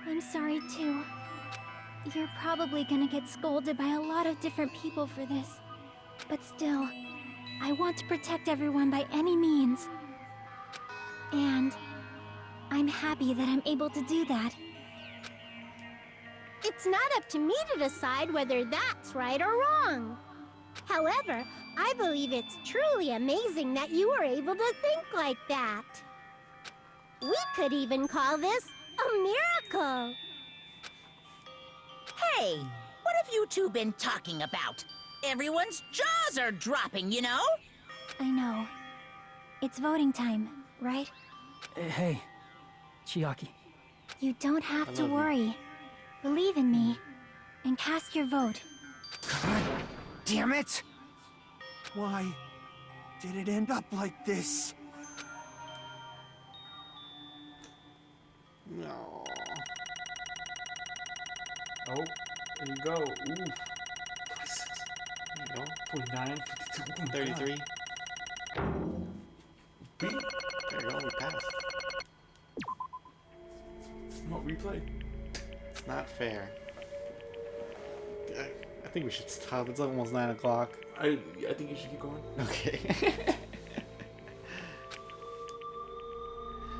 Speaker 5: I'm sorry too. You're probably gonna get scolded by a lot of different people for this. But still, I want to protect everyone by any means. And I'm happy that I'm able to do that.
Speaker 3: It's not up to me to decide whether that's right or wrong. However, I believe it's truly amazing that you were able to think like that. We could even call this a miracle.
Speaker 11: Hey, what have you two been talking about? Everyone's jaws are dropping, you know?
Speaker 5: I know. It's voting time, right?
Speaker 8: Hey, Chiaki.
Speaker 5: You don't have to
Speaker 2: love you.
Speaker 5: worry. Believe in me, and cast your vote.
Speaker 6: God damn it!
Speaker 9: Why did it end up like this?
Speaker 2: No.
Speaker 1: Oh, there you go. Ooh.
Speaker 2: There you go.
Speaker 1: 49, 52,
Speaker 2: 33.
Speaker 1: Beat.
Speaker 2: There you go. We passed.
Speaker 1: What replay?
Speaker 2: It's not fair. I think we should stop. It's almost 9 o'clock.
Speaker 1: I think you should keep going.
Speaker 2: Okay.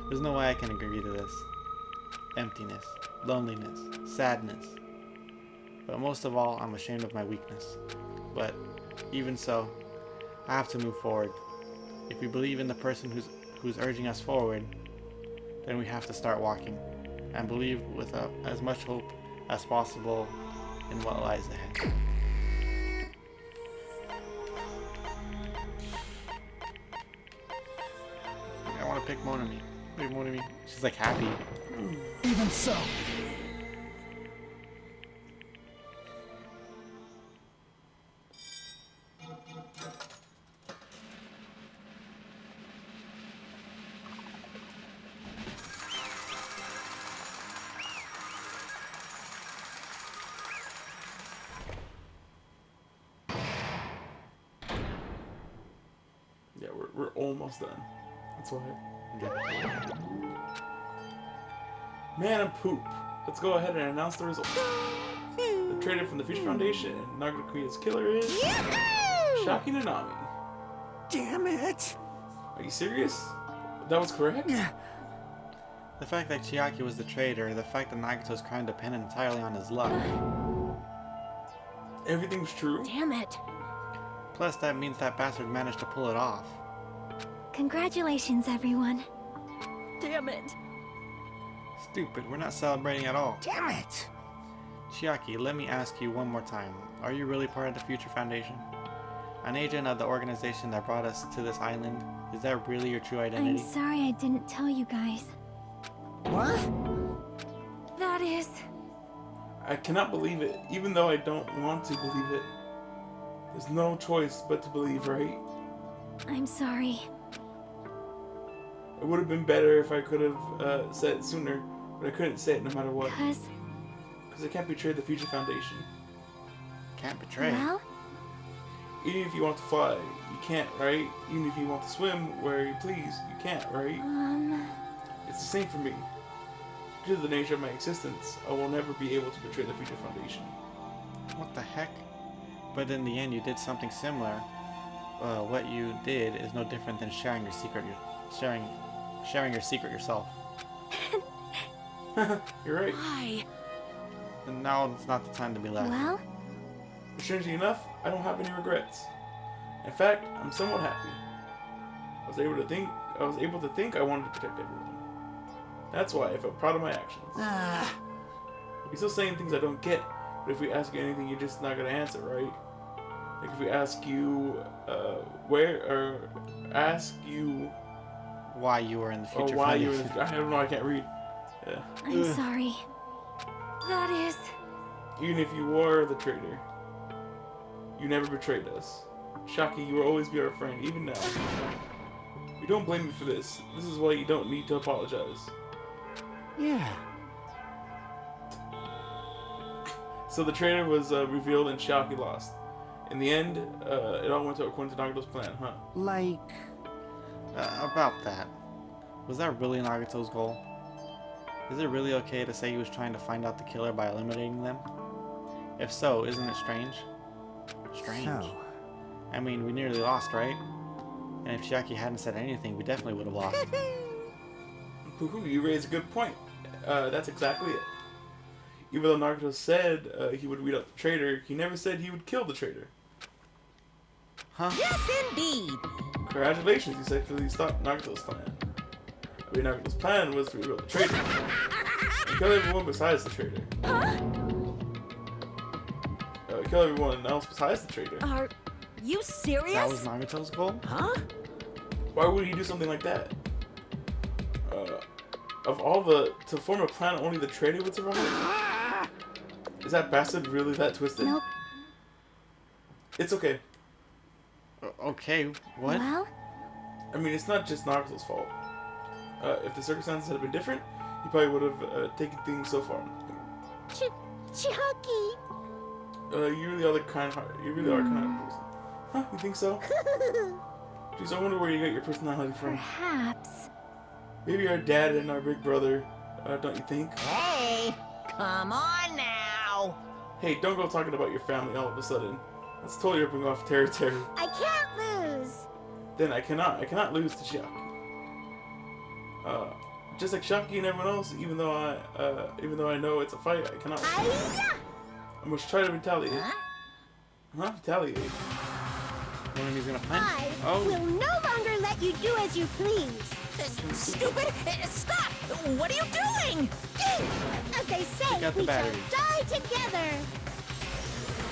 Speaker 2: There's no way I can agree to this. Emptiness, loneliness, sadness. But most of all, I'm ashamed of my weakness. But even so, I have to move forward. If we believe in the person who's urging us forward, then we have to start walking and believe with as much hope as possible in what lies ahead. I want to pick Monami. Look at Monami. She's like happy.
Speaker 8: Even so.
Speaker 1: Yeah, we're almost done. That's why. Man and poop. Let's go ahead and announce the results. The traitor from the Future Foundation and Nagito Komiya's killer is Shaki Nanami.
Speaker 9: Damn it!
Speaker 1: Are you serious? That was correct?
Speaker 2: The fact that Chiaki was the traitor, the fact that Nagito's crime depended entirely on his luck.
Speaker 1: Everything was true?
Speaker 4: Damn it.
Speaker 2: Plus, that means that bastard managed to pull it off.
Speaker 5: Congratulations, everyone.
Speaker 4: Damn it.
Speaker 2: Stupid, we're not celebrating at all.
Speaker 9: Damn it!
Speaker 2: Chiaki, let me ask you one more time. Are you really part of the Future Foundation? An agent of the organization that brought us to this island? Is that really your true identity?
Speaker 5: I'm sorry I didn't tell you guys.
Speaker 6: What?
Speaker 7: That is...
Speaker 1: I cannot believe it, even though I don't want to believe it. There's no choice but to believe, right?
Speaker 5: I'm sorry.
Speaker 1: It would have been better if I could have said it sooner, but I couldn't say it no matter what.
Speaker 5: Because
Speaker 1: I can't betray the Future Foundation.
Speaker 2: Can't betray.
Speaker 5: well,
Speaker 1: Even if you want to fly, you can't, right? Even if you want to swim where you please, you can't, right? It's the same for me. Due to the nature of my existence, I will never be able to betray the Future Foundation.
Speaker 2: What the heck? But in the end, you did something similar. What you did is no different than sharing your secret. Sharing your secret yourself.
Speaker 1: You're right.
Speaker 11: Why?
Speaker 2: And now it's not the time to be laughing.
Speaker 5: well,
Speaker 1: Strangely enough, I don't have any regrets. In fact, I'm somewhat happy. I was able to think I wanted to protect everyone. That's why I felt proud of my actions. You're still saying things I don't get, but if we ask you anything, you're just not gonna answer, right? Like if we ask you ask you
Speaker 2: Why you were in the Future
Speaker 1: why you
Speaker 2: Foundation.
Speaker 1: were I don't know, I can't read. Yeah.
Speaker 5: I'm sorry.
Speaker 7: That is...
Speaker 1: Even if you were the traitor, you never betrayed us. Shaki, you will always be our friend, even now. You don't blame me for this. This is why you don't need to apologize.
Speaker 9: Yeah.
Speaker 1: So the traitor was revealed and Shaki lost. In the end, it all went according to Nagito's plan, huh?
Speaker 9: Like...
Speaker 2: About that. Was that really Nagito's goal? Is it really okay to say he was trying to find out the killer by eliminating them? If so, isn't it strange? Strange.
Speaker 6: So,
Speaker 2: I mean, we nearly lost, right? And if Chiaki hadn't said anything, we definitely would have lost.
Speaker 1: Pooh, you raise a good point. That's exactly it. Even though Nagito said he would weed out the traitor, he never said he would kill the traitor.
Speaker 2: Huh?
Speaker 11: Yes, indeed.
Speaker 1: Congratulations, you successfully stopped Nagito's plan. I mean, Nagito's plan was to reveal the traitor. And kill everyone besides the traitor. Kill everyone else besides the traitor.
Speaker 4: Are you serious?
Speaker 2: That was Nagito's goal?
Speaker 11: Huh?
Speaker 1: Why would he do something like that? To form a plan only the traitor would survive? Is that bastard really that twisted?
Speaker 5: nope.
Speaker 1: It's okay.
Speaker 2: Okay, what?
Speaker 5: Well,
Speaker 1: I mean, it's not just Nagito's fault. If the circumstances had been different, he probably would have taken things so far.
Speaker 3: Chiaki.
Speaker 1: You really are kind of person. Huh? You think so? Jeez, I wonder where you got your personality from.
Speaker 5: perhaps.
Speaker 1: Maybe our dad and our big brother. Don't you think?
Speaker 11: Hey, come on now.
Speaker 1: Hey, don't go talking about your family all of a sudden. That's totally ripping off territory.
Speaker 3: I can't lose.
Speaker 1: Then I cannot lose to Shock. Just like Shocky and everyone else, even though I know it's a fight, I cannot. I must try to retaliate. Huh? Retaliate.
Speaker 2: He's gonna punch?
Speaker 3: I will no longer let you do as you please.
Speaker 11: Stupid! Stop! What are you doing?
Speaker 3: As they say,
Speaker 2: got the
Speaker 3: we shall
Speaker 2: battery.
Speaker 3: die together.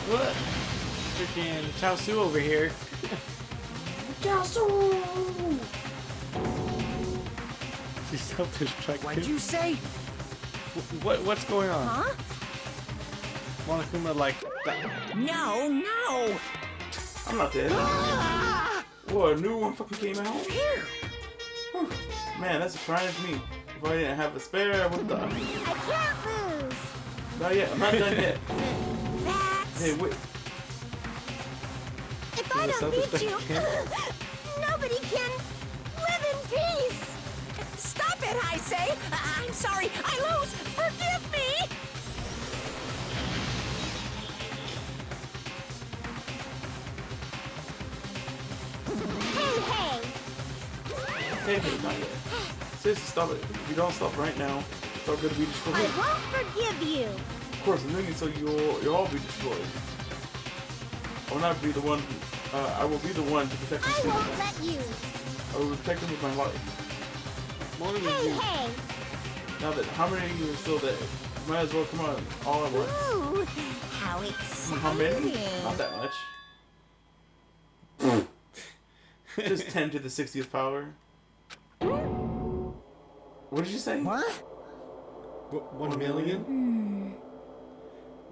Speaker 2: What? Freaking Chaosu over here. She's self-destructive.
Speaker 6: What'd you say?
Speaker 2: What's going on?
Speaker 11: Huh?
Speaker 2: Monokuma like
Speaker 11: No, no!
Speaker 1: I'm not dead. Whoa, a new one fucking came out. Whew. Man, that surprised me. If I didn't have a spare, I would have died.
Speaker 3: I can't lose.
Speaker 1: Not yet. I'm not done yet.
Speaker 11: That's...
Speaker 1: Hey, wait.
Speaker 3: If I don't beat you, nobody can live in peace.
Speaker 11: Stop it, I say! I'm sorry, I lose! Forgive me!
Speaker 1: Hey, not yet. Seriously, stop it. If you don't stop right now, it's all gonna be destroyed.
Speaker 3: I won't forgive you.
Speaker 1: Of course, I'm doing it so you'll all be destroyed. I will not be the one. I will be the one to protect the
Speaker 3: I
Speaker 1: students.
Speaker 3: won't let you.
Speaker 1: I will protect them with my life.
Speaker 3: Hey.
Speaker 1: Now that how many of you are still dead? Might as well come on all at once.
Speaker 11: Ooh, how exciting!
Speaker 1: How many? Not that much. Just 10 to the 60th power. What did you say?
Speaker 6: What?
Speaker 2: 1 million?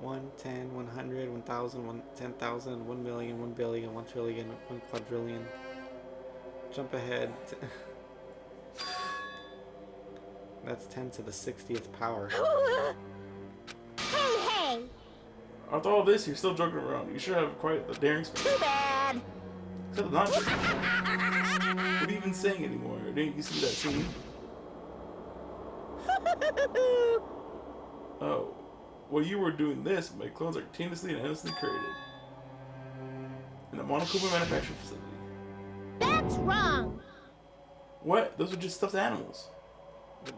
Speaker 2: 1, 10, 100, 1,000, 1, 10,000, 1 million, 1 billion, 1 trillion, 1 quadrillion. Jump ahead. That's 10 to the 60th power.
Speaker 3: Hey.
Speaker 1: After all this, you're still joking around. You should have quite the daring spirit.
Speaker 11: Too bad!
Speaker 1: Except not. What are you even saying anymore? Didn't you see that scene? Oh. While you were doing this, my clones are continuously and endlessly created. In the Monokuma manufacturing facility.
Speaker 3: That's wrong.
Speaker 1: What? Those are just stuffed animals.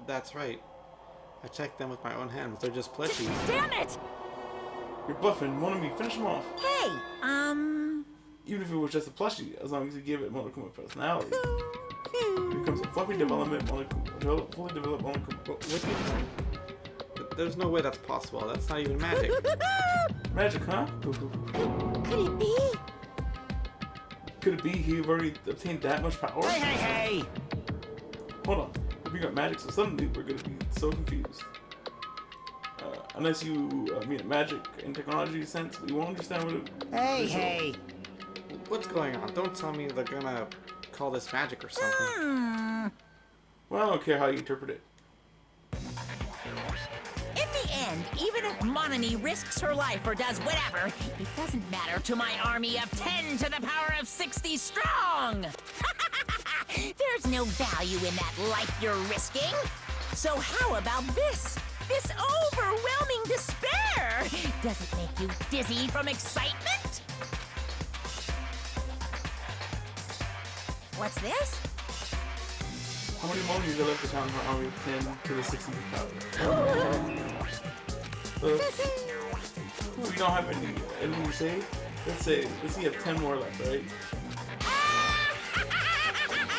Speaker 2: That's right. I checked them with my own hands. They're just plushies.
Speaker 11: Damn it!
Speaker 1: You're bluffing. One of me, finish them off.
Speaker 11: Hey,
Speaker 1: Even if it was just a plushie, as long as you give it Monokuma personality. It becomes a fluffy development Monokuma. Fully developed Monokuma.
Speaker 2: What did you say? There's no way that's possible. That's not even magic.
Speaker 1: Magic, huh?
Speaker 3: Could it be?
Speaker 1: Could it be he already obtained that much power?
Speaker 6: Hey!
Speaker 1: Hold on. We got magic, so suddenly we're gonna be so confused. Unless you mean magic and technology sense, we won't understand what it is.
Speaker 6: Hey!
Speaker 2: What's going on? Don't tell me they're gonna call this magic or something.
Speaker 1: Well, I don't care how you interpret it.
Speaker 11: in the end, even if Monami risks her life or does whatever, it doesn't matter to my army of 10 to the power of 60 strong! There's no value in that life you're risking. So how about this? This overwhelming despair! Does it make you dizzy from excitement? What's this?
Speaker 1: How many more are left to count for army of 10 to the 60th power? We don't have anything to say. Let's say you have 10 more left, right?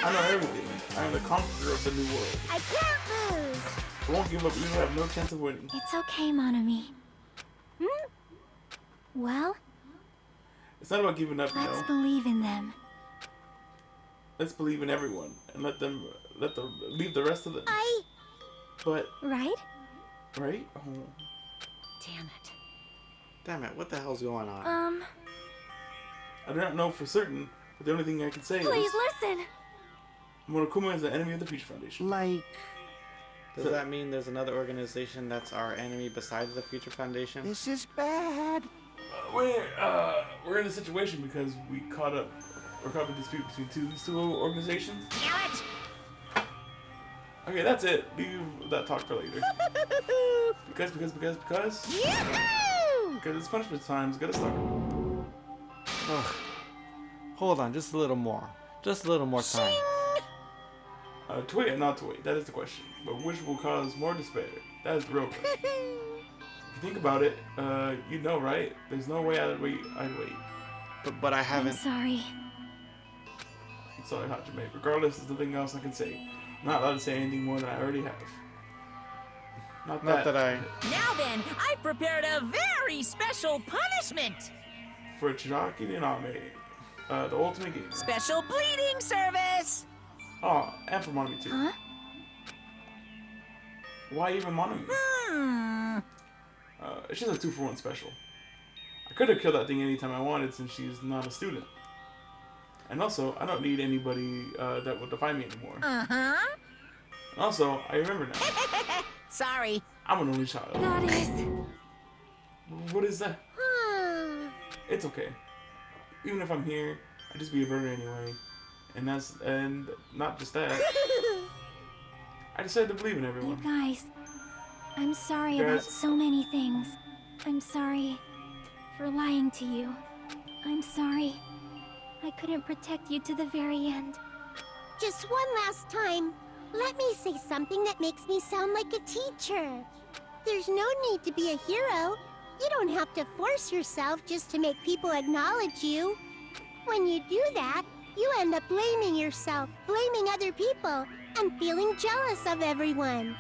Speaker 1: I know everything. I am the conqueror of the new world.
Speaker 3: I can't lose.
Speaker 1: I won't give up. You have no chance of winning.
Speaker 5: It's okay, Monami. Well,
Speaker 1: It's not about giving up,
Speaker 5: let's
Speaker 1: no.
Speaker 5: believe in them.
Speaker 1: Let's believe in everyone and leave the rest of them. But
Speaker 5: Right?
Speaker 1: right? Oh.
Speaker 4: Damn it.
Speaker 2: Damn it, what the hell's going on?
Speaker 1: I do not know for certain, but the only thing I can say
Speaker 7: Please
Speaker 1: is
Speaker 7: listen.
Speaker 1: Monokuma is the enemy of the Future Foundation.
Speaker 6: Like,
Speaker 2: Does that mean there's another organization that's our enemy besides the Future Foundation?
Speaker 6: this is bad.
Speaker 1: We're in a situation because we're caught up in dispute between these two organizations.
Speaker 11: Damn it!
Speaker 1: Okay, that's it. Leave that talk for later. Because
Speaker 3: Yahoo!
Speaker 1: it's punishment time. It's gotta start.
Speaker 2: Ugh. Hold on, just a little more. Just a little more time.
Speaker 1: To wait or not to wait, that is the question. But which will cause more despair? That is the real question. If you think about it, you know, right? There's no way I'd wait.
Speaker 2: But I
Speaker 5: I'm
Speaker 2: haven't.
Speaker 5: sorry.
Speaker 1: I'm sorry, Hajime. Regardless, there's nothing else I can say. I'm not allowed to say anything more than I already have.
Speaker 2: Not that I.
Speaker 11: Now then, I've prepared a very special punishment.
Speaker 1: For Chiraki Niname, the ultimate gamer.
Speaker 11: Special bleeding service.
Speaker 1: Oh, and for Monami too.
Speaker 5: Huh?
Speaker 1: Why even Monami?
Speaker 11: Hmm.
Speaker 1: It's just a 2-for-1 special. I could have killed that thing anytime I wanted since she's not a student. And also, I don't need anybody that will define me anymore.
Speaker 11: Uh-huh.
Speaker 1: And also, I remember now.
Speaker 11: Sorry.
Speaker 1: I'm an only child.
Speaker 7: Goddess.
Speaker 1: What is that? It's okay. Even if I'm here, I'd just be a burden anyway. And not just that. I decided to believe in
Speaker 5: You
Speaker 1: everyone.
Speaker 5: guys, I'm sorry
Speaker 1: You
Speaker 5: about
Speaker 1: guys-
Speaker 5: so many things. I'm sorry for lying to you. I'm sorry I couldn't protect you to the very end.
Speaker 3: Just one last time, let me say something that makes me sound like a teacher. There's no need to be a hero. You don't have to force yourself just to make people acknowledge you. When you do that, you end up blaming yourself, blaming other people, and feeling jealous of everyone.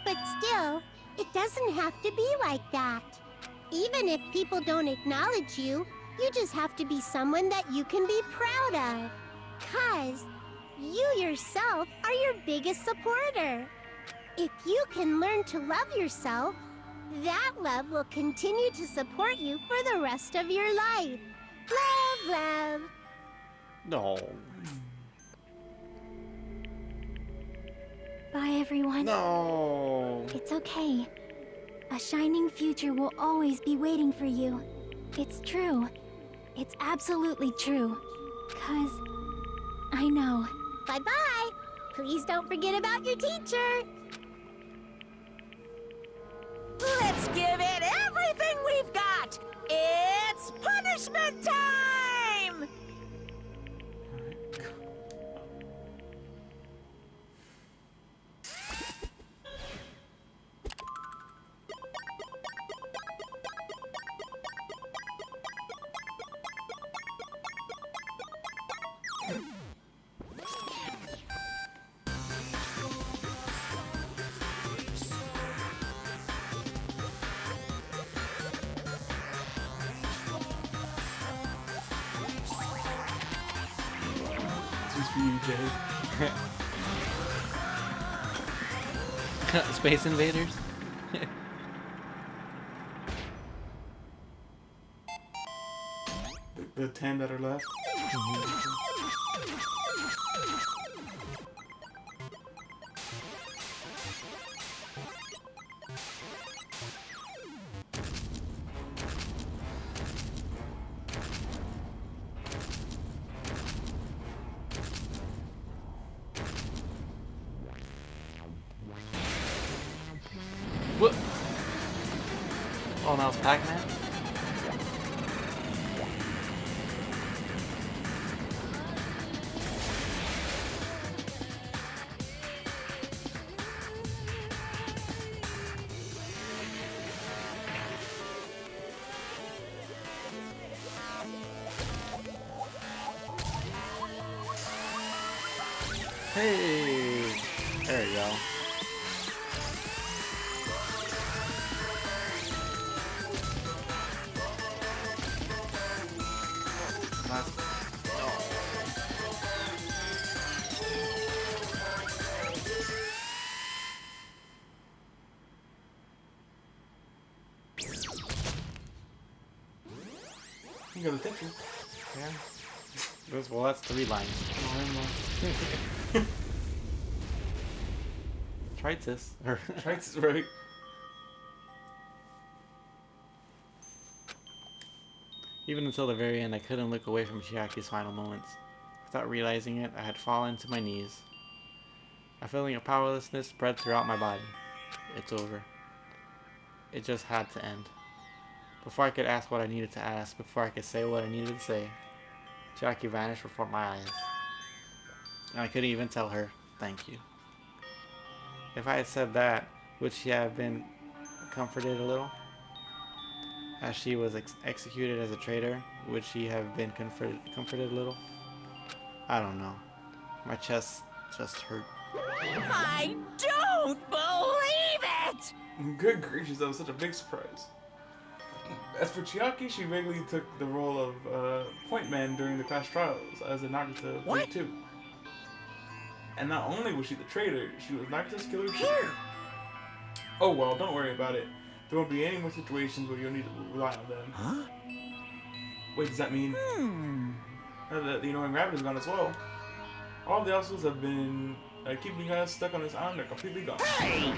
Speaker 3: But still, it doesn't have to be like that. Even if people don't acknowledge you, you just have to be someone that you can be proud of. 'Cause you yourself are your biggest supporter. If you can learn to love yourself, that love will continue to support you for the rest of your life. Love, love.
Speaker 2: No.
Speaker 5: Bye, everyone.
Speaker 2: No.
Speaker 5: It's okay. A shining future will always be waiting for you. It's true. It's absolutely true. 'Cause I know.
Speaker 3: Bye-bye. Please don't forget about your teacher.
Speaker 11: Let's give it everything we've got. It's punishment time.
Speaker 1: This is for you, Jay.
Speaker 2: Space Invaders?
Speaker 1: The 10 that are left.
Speaker 2: What? Oh, now it's Pac-Man? Hey! There you go.
Speaker 1: You got a picture.
Speaker 2: Yeah. Well, that's 3 lines. Tritus.
Speaker 1: Trites, right?
Speaker 2: Even until the very end, I couldn't look away from Chiaki's final moments. Without realizing it, I had fallen to my knees. A feeling of powerlessness spread throughout my body. It's over. It just had to end. Before I could ask what I needed to ask, before I could say what I needed to say, Jackie vanished before my eyes. And I couldn't even tell her, thank you. If I had said that, would she have been comforted a little? As she was executed as a traitor, would she have been comforted a little? I don't know. My chest just hurt.
Speaker 11: I don't believe it!
Speaker 1: Good gracious, that was such a big surprise. As for Chiaki, she vaguely took the role of point man during the class trials as a Nagito grade 2. And not only was she the traitor, she was Nagito's killer too. Oh well, don't worry about it. There won't be any more situations where you'll need to rely on them.
Speaker 9: Huh?
Speaker 1: Wait, does that mean that the annoying rabbit is gone as well? All the obstacles have been keeping you guys stuck on this island are completely gone.
Speaker 11: Hey!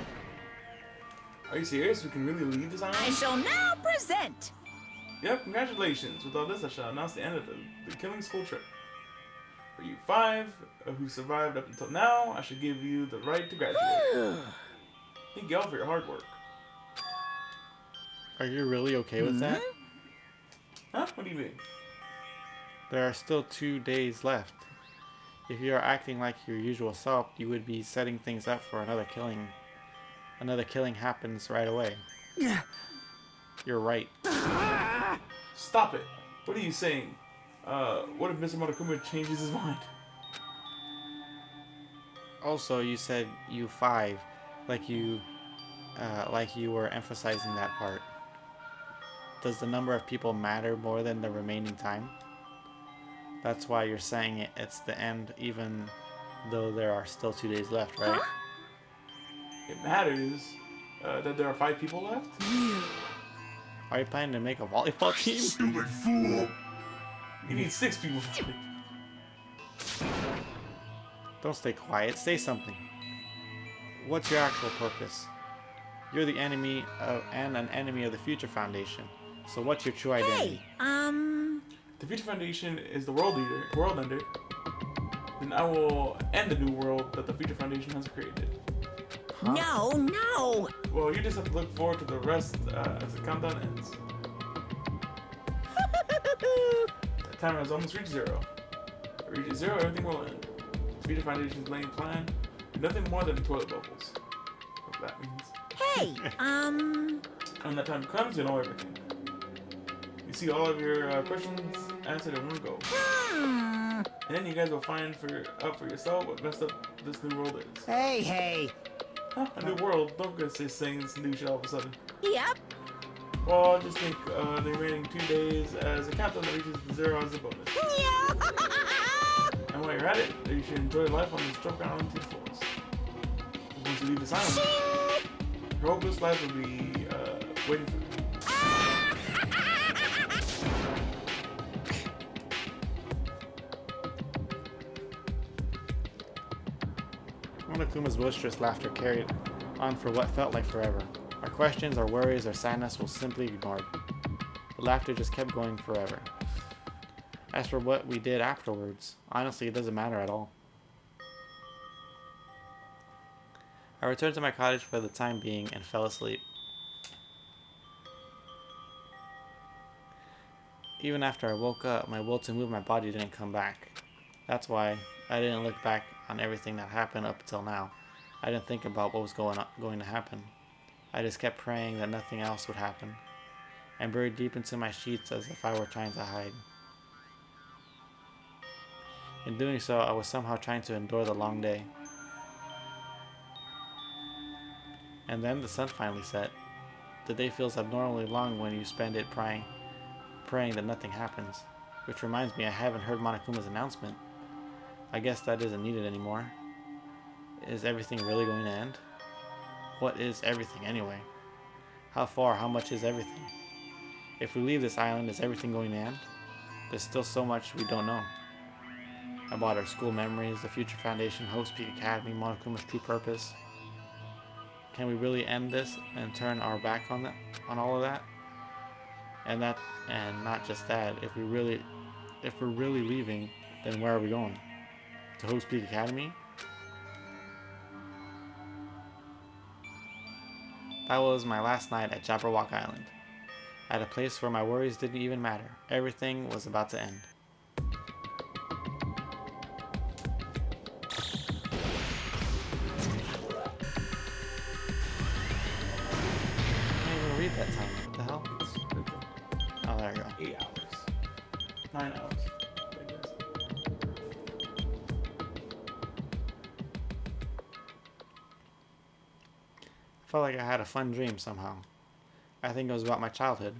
Speaker 1: Are you serious? We can really leave this island?
Speaker 11: I shall now present.
Speaker 1: Yep, congratulations. With all this, I shall announce the end of the killing school trip. For you 5 who survived up until now, I should give you the right to graduate. Thank you all for your hard work.
Speaker 2: Are you really okay with that?
Speaker 1: Huh? What do you mean?
Speaker 2: There are still 2 days left. If you are acting like your usual self, you would be setting things up for another killing. Another killing happens right away. You're right.
Speaker 1: Stop it. What are you saying? What if Mr. Monokuma changes his mind?
Speaker 2: Also, you said you 5, like you were emphasizing that part. Does the number of people matter more than the remaining time? That's why you're saying it's the end, even though there are still 2 days left, right?
Speaker 1: Huh? It matters that there are 5 people left?
Speaker 2: Are you planning to make a volleyball team?
Speaker 1: Stupid fool! You need 6 people for it.
Speaker 2: Don't stay quiet, say something. What's your actual purpose? You're the enemy of, and an enemy of the Future Foundation. So what's your true identity?
Speaker 1: The Future Foundation is the world ender. Then I will end the new world that the Future Foundation has created.
Speaker 11: Huh? No!
Speaker 1: Well, you just have to look forward to the rest as the countdown ends. The timer has almost reached 0. If it reaches 0, everything will end. The Future Foundation's main plan is nothing more than toilet bubbles. What that means.
Speaker 11: Hey,
Speaker 1: When that time comes, you'll know everything. You see all of your questions answered in one go. And then you guys will find out for yourself what messed up this new world is.
Speaker 6: Hey!
Speaker 1: Huh? A new world? Don't go saying this new shit all of a sudden.
Speaker 11: Yep.
Speaker 1: Well, just think the remaining 2 days as a countdown that reaches 0 as a bonus. And while you're at it, you should enjoy life on this tropical island to the fullest. Once you leave this island, your hopeless life will be waiting for you.
Speaker 2: Monokuma's boisterous laughter carried on for what felt like forever. Our questions, our worries, our sadness was simply ignored. The laughter just kept going forever. As for what we did afterwards, honestly, it doesn't matter at all. I returned to my cottage for the time being and fell asleep. Even after I woke up, my will to move my body didn't come back. That's why I didn't look back on everything that happened up until now. I didn't think about what was going to happen. I just kept praying that nothing else would happen, and buried deep into my sheets as if I were trying to hide. In doing so, I was somehow trying to endure the long day. And then the sun finally set. The day feels abnormally long when you spend it praying that nothing happens. Which reminds me, I haven't heard Monokuma's announcement. I guess that isn't needed anymore. Is everything really going to end? What is everything anyway? How far, how much is everything? If we leave this island, is everything going to end? There's still so much we don't know. About our school memories, the Future Foundation, Host Peak Academy, Monokuma's true purpose. Can we really end this and turn our back on all of that? And not just that, if we're really leaving, then where are we going? To Host Peak Academy? That was my last night at Jabberwock Island. At a place where my worries didn't even matter. Everything was about to end. hell?
Speaker 1: It's right there.
Speaker 2: Oh, there you go.
Speaker 1: 8 hours. 9 hours. I guess.
Speaker 2: I felt like I had a fun dream somehow. I think it was about my childhood.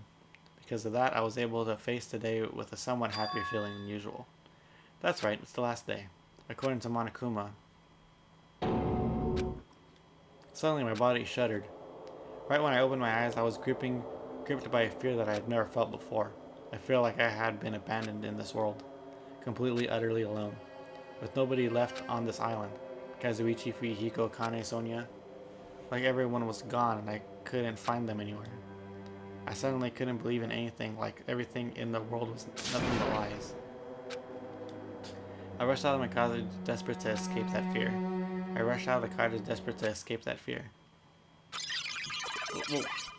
Speaker 2: Because of that, I was able to face the day with a somewhat happier feeling than usual. That's right, it's the last day. According to Monokuma. Suddenly my body shuddered. Right when I opened my eyes, I was gripped by a fear that I had never felt before. I feel like I had been abandoned in this world. Completely, utterly alone. With nobody left on this island. Kazuichi, Fuyuhiko, Kane, Sonia. Like everyone was gone and I couldn't find them anywhere. I suddenly couldn't believe in anything, like everything in the world was nothing but lies. I rushed out of my cottage, desperate to escape that fear.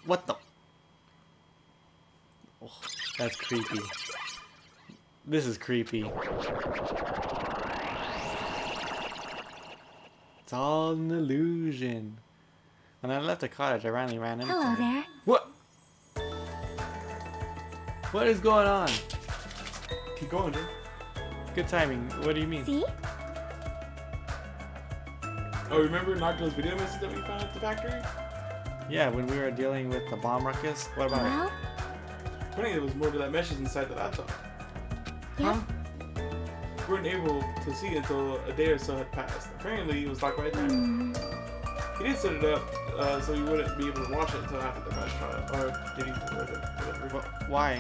Speaker 2: What the? Oh, that's creepy. This is creepy. It's all an illusion. When I left the cottage, I randomly ran into
Speaker 5: Hello
Speaker 2: her.
Speaker 5: there.
Speaker 2: What? What is going on?
Speaker 1: Keep going, dude.
Speaker 2: Good timing. What do you mean?
Speaker 5: See?
Speaker 1: Oh, remember Nagito's video message that we found at the factory?
Speaker 2: Yeah, when we were dealing with the bomb ruckus. What about it?
Speaker 5: Well,
Speaker 1: Funny, there was more to that message inside that laptop.
Speaker 5: yep.
Speaker 2: Huh?
Speaker 1: We weren't able to see it until a day or so had passed. Apparently, it was locked right there. He did set it up so you wouldn't be able to watch it until after the match trial. Or did he? Whatever.
Speaker 2: Why?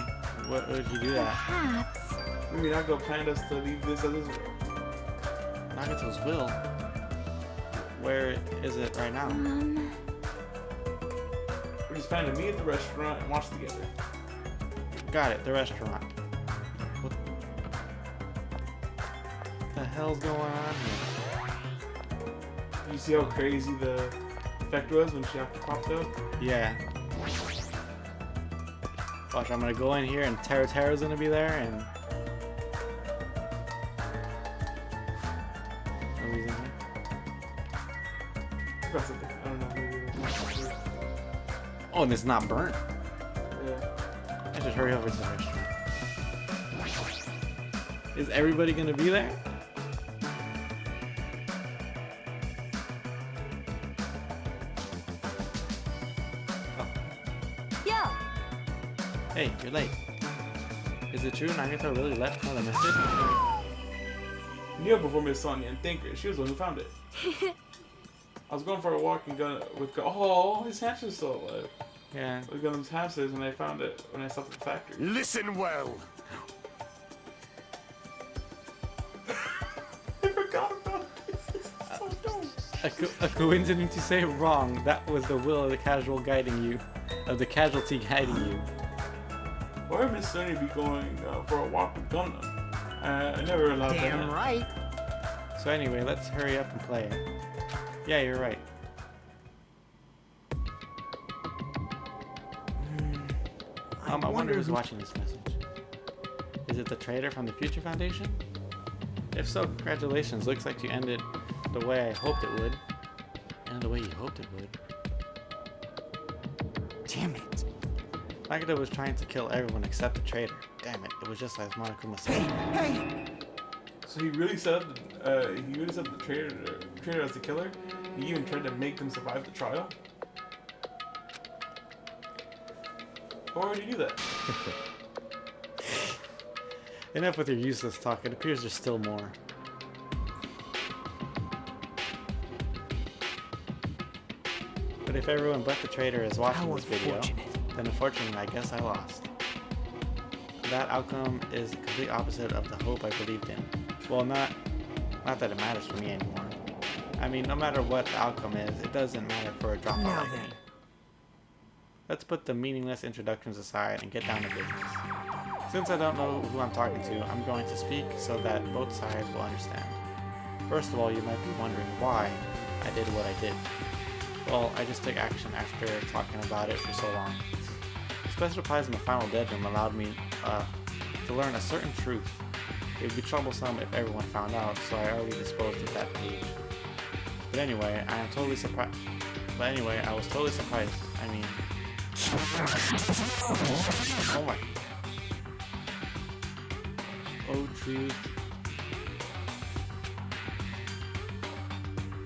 Speaker 2: What would he do that?
Speaker 5: Perhaps.
Speaker 1: Maybe Nagito planned us to leave this as his will.
Speaker 2: Nagito's will? Where is it right now?
Speaker 1: We just planned to meet at the restaurant and watch together.
Speaker 2: Got it, the restaurant. What the hell's going on here?
Speaker 1: You see how crazy the effect was when she after popped up?
Speaker 2: Yeah. Watch, I'm gonna go in here and Tara's gonna be there and... Nobody's in here?
Speaker 1: I forgot something. I don't know. Maybe it was
Speaker 2: Oh, and it's not burnt.
Speaker 1: yeah.
Speaker 2: I should hurry over to the restaurant. Is everybody gonna be there?
Speaker 4: Yo!
Speaker 2: Hey, you're late. Is it true Nagito really left another message?
Speaker 1: You knew it before Miss Sonia and Thinker. She was the one who found it. I was going for a walk and oh, his hamster's still alive.
Speaker 2: Yeah.
Speaker 1: I was going to his hamsters when I found it when I stopped at the factory.
Speaker 10: Listen well.
Speaker 1: I forgot about this. This is so dumb.
Speaker 2: A coincidence to say wrong. That was the will of the casualty guiding you.
Speaker 1: Why would Miss Sonia be going for a walk with Gunna? I never allowed that.
Speaker 6: Damn right.
Speaker 2: So anyway, let's hurry up and play. Yeah, you're right. I wonder who's watching this message. Is it the trader from the Future Foundation? If so, congratulations. Looks like you ended the way I hoped it would. And the way you hoped it would.
Speaker 6: Damn it.
Speaker 2: Nagito was trying to kill everyone except the trader. Damn it, it was just as Monokuma said.
Speaker 6: Hey!
Speaker 1: So he really set up the trader as the killer. He even tried to make them survive the trial. Why would he do that?
Speaker 2: Enough with your useless talk. It appears there's still more. But if everyone but the trader is watching this video, then unfortunately I guess I lost. That outcome is the complete opposite of the hope I believed in. Well, not that it matters for me anymore. I mean, no matter what the outcome is, it doesn't matter for a dropout
Speaker 6: Now
Speaker 2: like
Speaker 6: then.
Speaker 2: me. Let's put the meaningless introductions aside and get down to business. Since I don't know who I'm talking to, I'm going to speak so that both sides will understand. First of all, you might be wondering why I did what I did. Well, I just took action after talking about it for so long. The special prize in the final bedroom allowed me to learn a certain truth. It would be troublesome if everyone found out, so I already disposed of that page. But anyway, I was totally surprised. I mean, Oh my. Oh, truth.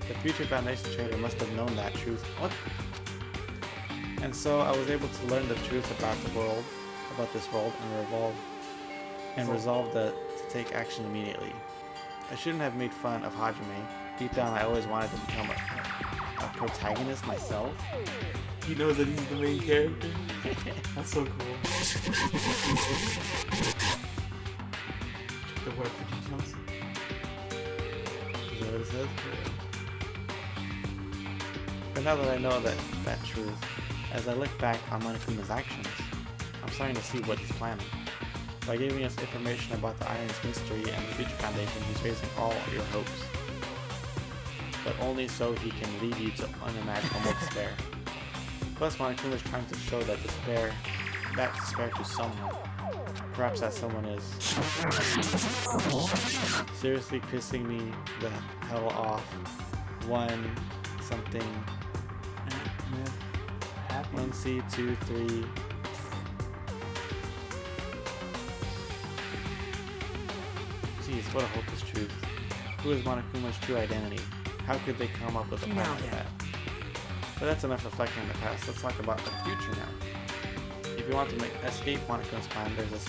Speaker 2: The future Foundation trader must have known that truth. What? And so I was able to learn the truth about the world, about this world, and resolve to take action immediately. I shouldn't have made fun of Hajime. Deep down, I always wanted to become a protagonist myself.
Speaker 1: He knows that he's the main character. That's so cool. The word for details.
Speaker 2: Is that what it says? But now that I know that truth, as I look back on Monokuma's actions, I'm starting to see what he's planning. By giving us information about the Iron's mystery and the Future Foundation, he's raising all your hopes. But only so he can lead you to unimaginable despair. Plus, Monokuma is trying to show that despair to someone. Perhaps that someone is seriously pissing me the hell off. One something. 1C, 2, 3. Jeez, what a hopeless truth. Who is Monokuma's true identity? How could they come up with a plan like that? But that's enough reflecting on the past. Let's talk about the future now. If you want to escape Monokuma's plan, there's a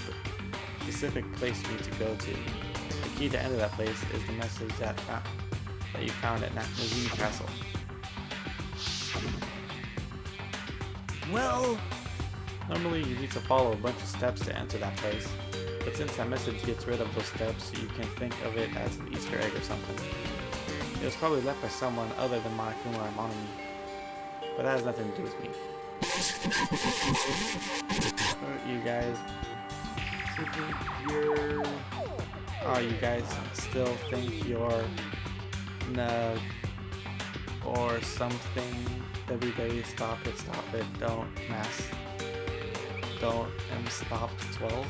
Speaker 2: specific place you need to go to. The key to enter that place is the message that you found at Nazumi Castle.
Speaker 6: Well,
Speaker 2: normally you need to follow a bunch of steps to enter that place, but since that message gets rid of those steps, you can think of it as an Easter egg or something. It was probably left by someone other than Monokuma or Monomi, but that has nothing to do with me. You guys... Oh, you guys still think you're... Nug... or something... Stop it, don't mass. Don't stop 12.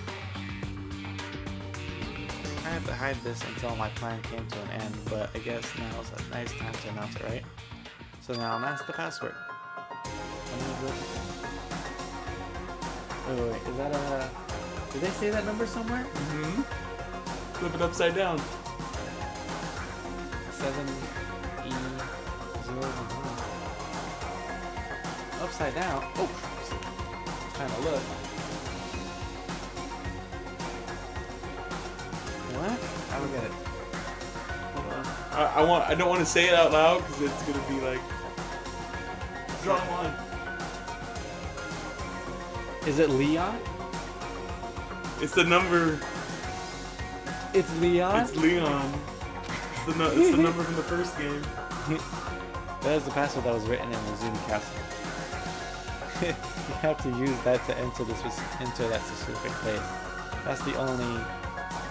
Speaker 2: I had to hide this until my plan came to an end, but I guess now is a nice time to announce it, right? So now announce the password. Wait, is that a... Did they say that number somewhere?
Speaker 1: Mm-hmm. Flip it upside down.
Speaker 2: 7E011. Upside down. Oh, trying to look. What? I don't get it.
Speaker 1: Hold on. I don't want to say it out loud because it's gonna be like draw a line.
Speaker 2: Is it Leon?
Speaker 1: It's the number.
Speaker 2: It's Leon.
Speaker 1: It's Leon. It's the number from the first game.
Speaker 2: That is the password that was written in the Nazumi Castle. You have to use that to enter that specific place. That's the only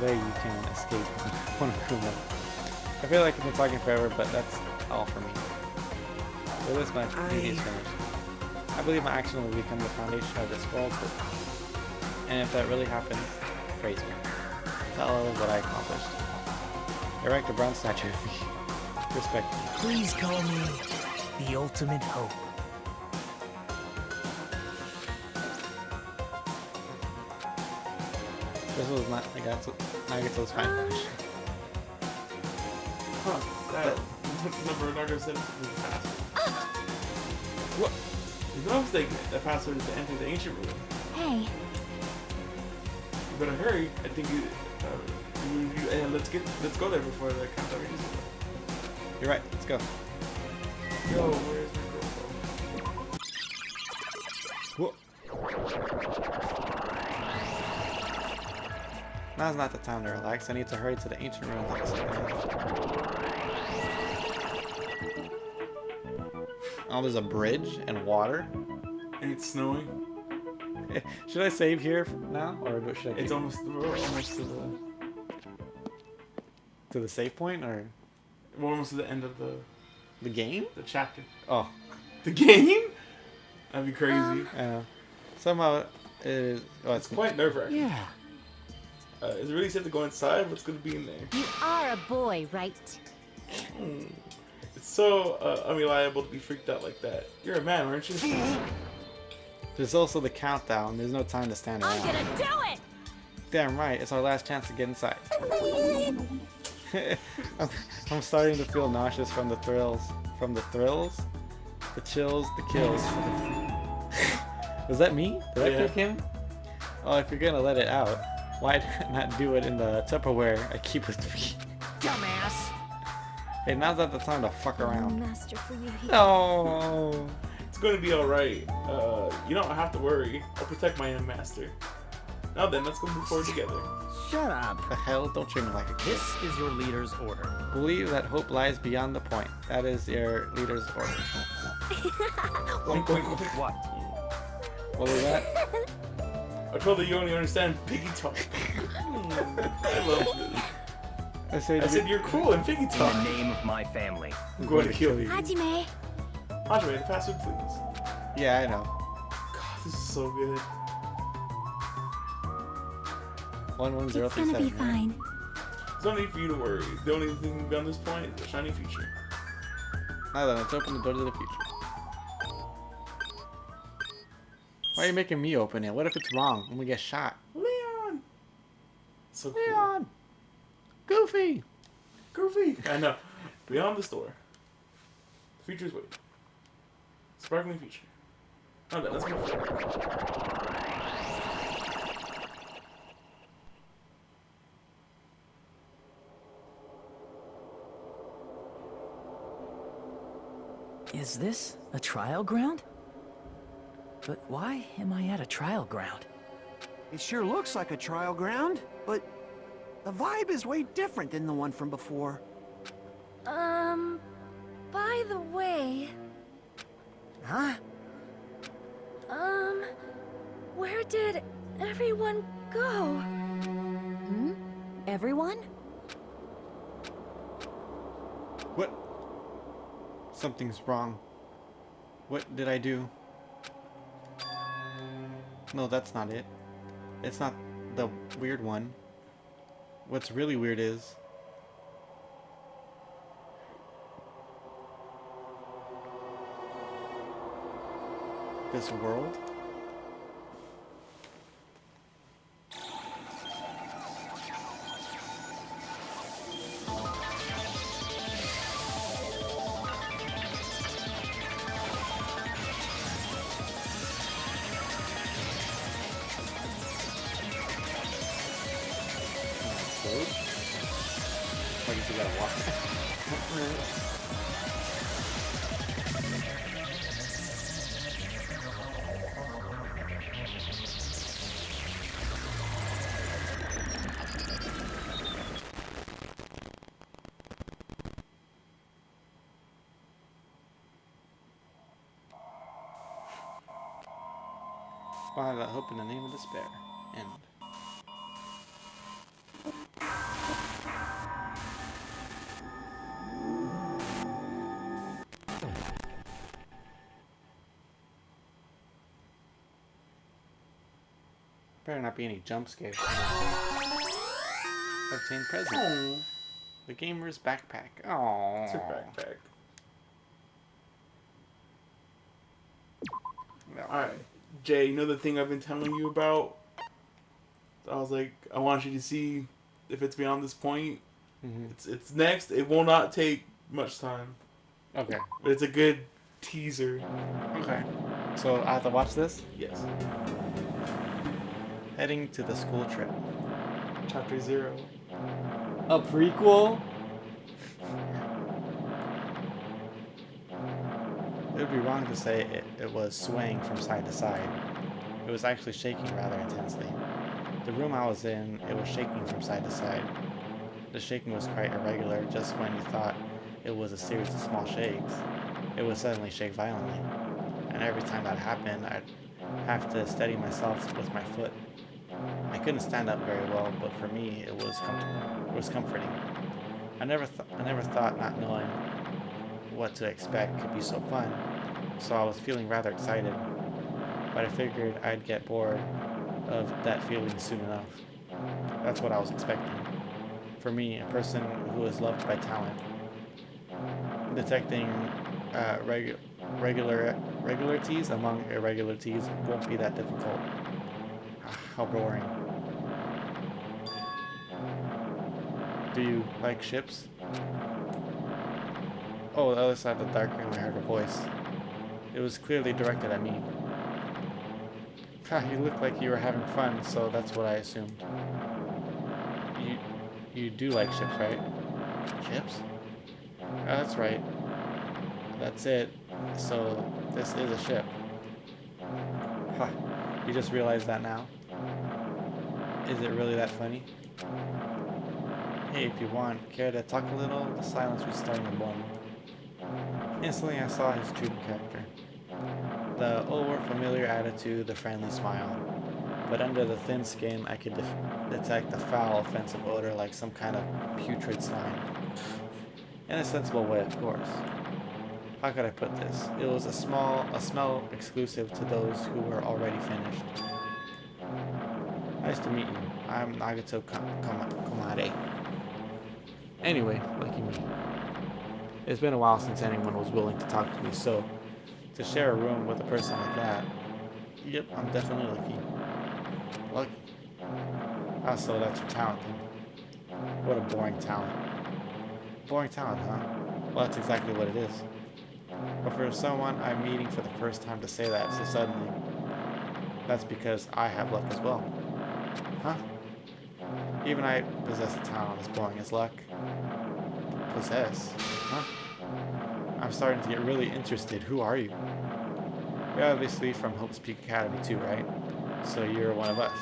Speaker 2: way you can escape Monokuma. I feel like I've been talking forever, but that's all for me. With this much, meeting is finished. I believe my action will become the foundation of this world, and if that really happens, praise me. Tell others what I accomplished. Erect a bronze statue of me. Respect me.
Speaker 8: Please call me the ultimate hope.
Speaker 2: This was not Nagato's final.
Speaker 1: Huh, that number Naruto said was the password. What? There's no mistake, that password is to enter the ancient room.
Speaker 5: Hey.
Speaker 1: You better hurry. I think let's go there before the countdown reaches.
Speaker 2: You're right, let's go.
Speaker 1: Yo, where's my girl?
Speaker 2: Whoa. Now's not the time to relax. I need to hurry to the ancient ruins of the second. Oh, there's a bridge and water.
Speaker 1: And it's snowing.
Speaker 2: Should I save here now, or should I?
Speaker 1: It's almost
Speaker 2: to the save point, or
Speaker 1: we're almost to the end of
Speaker 2: the game,
Speaker 1: the chapter.
Speaker 2: Oh,
Speaker 1: the game? That'd be crazy.
Speaker 2: I know. Somehow it is. Oh,
Speaker 1: it's quite nerve-wracking.
Speaker 6: Yeah.
Speaker 1: Is it really safe to go inside? What's going to be in there?
Speaker 3: You are a boy, right?
Speaker 1: It's so unreliable to be freaked out like that. You're a man, aren't you?
Speaker 2: There's also the countdown. There's no time to stand around.
Speaker 4: I'm gonna do it!
Speaker 2: Damn right, it's our last chance to get inside. I'm starting to feel nauseous from the thrills. From the thrills? The chills, the kills. Was that me? Did I pick him? Oh, if you're gonna let it out, why not do it in the Tupperware I keep with me?
Speaker 10: Dumbass!
Speaker 2: Hey, now's not the time to fuck around.
Speaker 4: Master Fuyuhiko.
Speaker 2: No.
Speaker 1: It's going to be alright. You don't have to worry. I'll protect my young master. Now then, let's go move forward together.
Speaker 6: Shut up.
Speaker 2: The hell? Don't treat me like a kid.
Speaker 8: This is your leader's order.
Speaker 2: Believe that hope lies beyond the point. That is your leader's order.
Speaker 1: Oink, oink, oink.
Speaker 8: What?
Speaker 2: What was that?
Speaker 1: I told you you only understand piggy talk. I love this.
Speaker 2: I
Speaker 1: I said you're cool in piggy
Speaker 8: In
Speaker 1: talk.
Speaker 8: the name of my family.
Speaker 1: I'm going to kill you.
Speaker 5: Hajime,
Speaker 1: Hajime, the password, please.
Speaker 2: Yeah, I know.
Speaker 1: God, this is so good.
Speaker 2: 11037.
Speaker 5: it's gonna be fine.
Speaker 1: There's no need for you to worry. The only thing beyond this point is a shiny future.
Speaker 2: Now then, let's open the door to the future. Why are you making me open it? What if it's wrong and we get shot?
Speaker 1: Leon! So cool.
Speaker 2: Leon! Goofy!
Speaker 1: Goofy! I know. Beyond the store. The future's waiting. Sparkling future. Now then, let's go.
Speaker 8: Is this a trial ground? But why am I at a trial ground?
Speaker 9: It sure looks like a trial ground, but the vibe is way different than the one from before.
Speaker 7: By the way,
Speaker 6: Huh?
Speaker 7: where did everyone go?
Speaker 4: Everyone?
Speaker 2: What? Something's wrong. What did I do? No, that's not it. It's not the weird one. What's really weird is... this world? I guess you gotta walk. Find out hope in the name of despair. End. Better not be any jump scares. Obtain present.
Speaker 1: Oh,
Speaker 2: The gamer's backpack. Oh.
Speaker 1: it's her backpack. Alright. Jay, you know the thing I've been telling you about? I was like, I want you to see if it's beyond this point.
Speaker 2: Mm-hmm.
Speaker 1: It's next. It will not take much time.
Speaker 2: Okay.
Speaker 1: But it's a good teaser.
Speaker 2: Okay. So I have to watch this?
Speaker 1: Yes.
Speaker 2: Heading to the school trip.
Speaker 1: Chapter 0.
Speaker 2: A prequel? It would be wrong to say it was swaying from side to side. It was actually shaking rather intensely. The room I was in, it was shaking from side to side. The shaking was quite irregular. Just when you thought it was a series of small shakes, it would suddenly shake violently. And every time that happened, I'd have to steady myself with my foot. I couldn't stand up very well, but for me, it was comfortable. It was comforting. I never thought not knowing what to expect could be so fun, so I was feeling rather excited. But I figured I'd get bored of that feeling soon enough. That's what I was expecting. For me, a person who is loved by talent, detecting Regular teas among irregular teas won't be that difficult. How boring. Do you like ships? Oh, the other side of the dark room I heard a voice. It was clearly directed at me. You looked like you were having fun, so that's what I assumed. You do like ships, right? Ships? Oh, that's right. That's it. So, this is a ship. Ha, you just realized that now? Is it really that funny? Hey, if you want, care to talk a little? The silence was starting to bore me. Instantly I saw his true character. The over-familiar attitude, the friendly smile. But under the thin skin, I could detect a foul, offensive odor like some kind of putrid slime. In a sensible way, of course. How could I put this? It was a smell exclusive to those who were already finished. Nice to meet you. I'm Nagato Komade. Anyway, lucky me. It's been a while since anyone was willing to talk to me, so to share a room with a person like that, yep, I'm definitely lucky. Lucky? Ah, so that's your talent then. What a boring talent. Boring talent, huh? Well, that's exactly what it is. But for someone I'm meeting for the first time to say that so suddenly, that's because I have luck as well. Huh? Even I possess a talent as boring as luck. Possess? Huh? I'm starting to get really interested. Who are you? You're obviously from Hope's Peak Academy too, right? So you're one of us.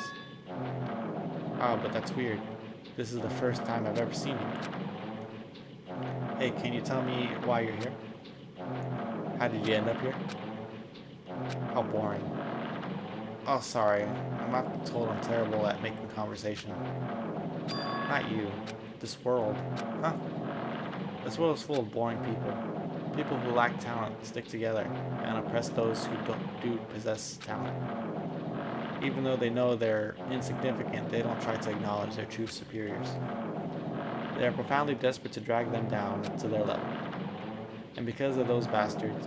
Speaker 2: Oh, but that's weird. This is the first time I've ever seen you. Hey, can you tell me why you're here? How did you end up here? How boring. Oh, sorry. I'm not told I'm terrible at making conversation. Not you. This world. Huh? This world is full of boring people. People who lack talent stick together and oppress those who do possess talent. Even though they know they're insignificant, they don't try to acknowledge their true superiors. They are profoundly desperate to drag them down to their level. And because of these bastards,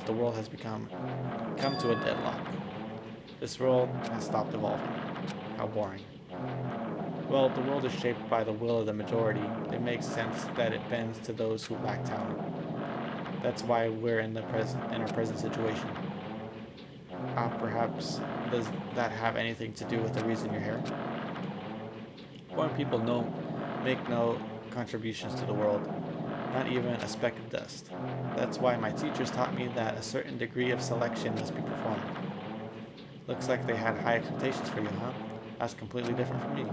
Speaker 2: the world has come to a deadlock. This world has stopped evolving. How boring. Well, the world is shaped by the will of the majority. It makes sense that it bends to those who lack talent. That's why we're in our present situation. Perhaps does that have anything to do with the reason you're here? Foreign people make no contributions to the world, not even a speck of dust. That's why my teachers taught me that a certain degree of selection must be performed. Looks like they had high expectations for you, huh? That's completely different from me.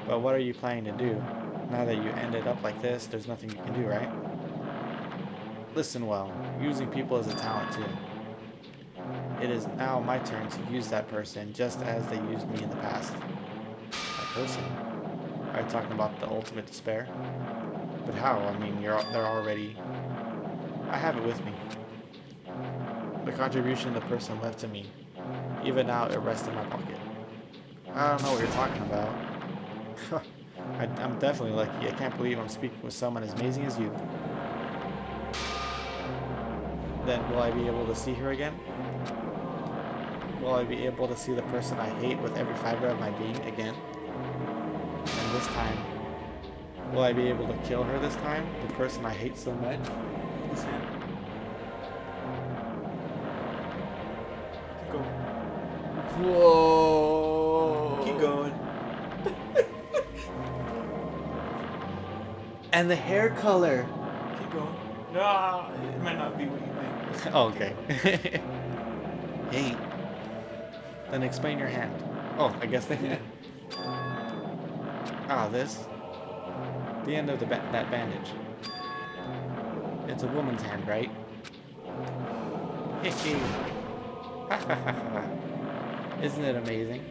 Speaker 2: But what are you planning to do? Now that you ended up like this, there's nothing you can do, right? Listen well, using people is a talent too. It is now my turn to use that person just as they used me in the past. That person? Are you talking about the ultimate despair? But how? I mean, they're already... I have it with me. The contribution the person left to me. Even now, it rests in my pocket. I don't know what you're talking about. I'm definitely lucky. I can't believe I'm speaking with someone as amazing as you. Then will I be able to see her again? Will I be able to see the person I hate with every fiber of my being again? And this time, will I be able to kill her this time? The person I hate so much?
Speaker 1: Keep going.
Speaker 2: Whoa!
Speaker 1: Keep going.
Speaker 2: And the hair color.
Speaker 1: Keep going. No, it might not be what you think.
Speaker 2: Oh, okay. Hey. Then explain your hand. Oh, I guess they... this? The end of that bandage. It's a woman's hand, right? Isn't it amazing?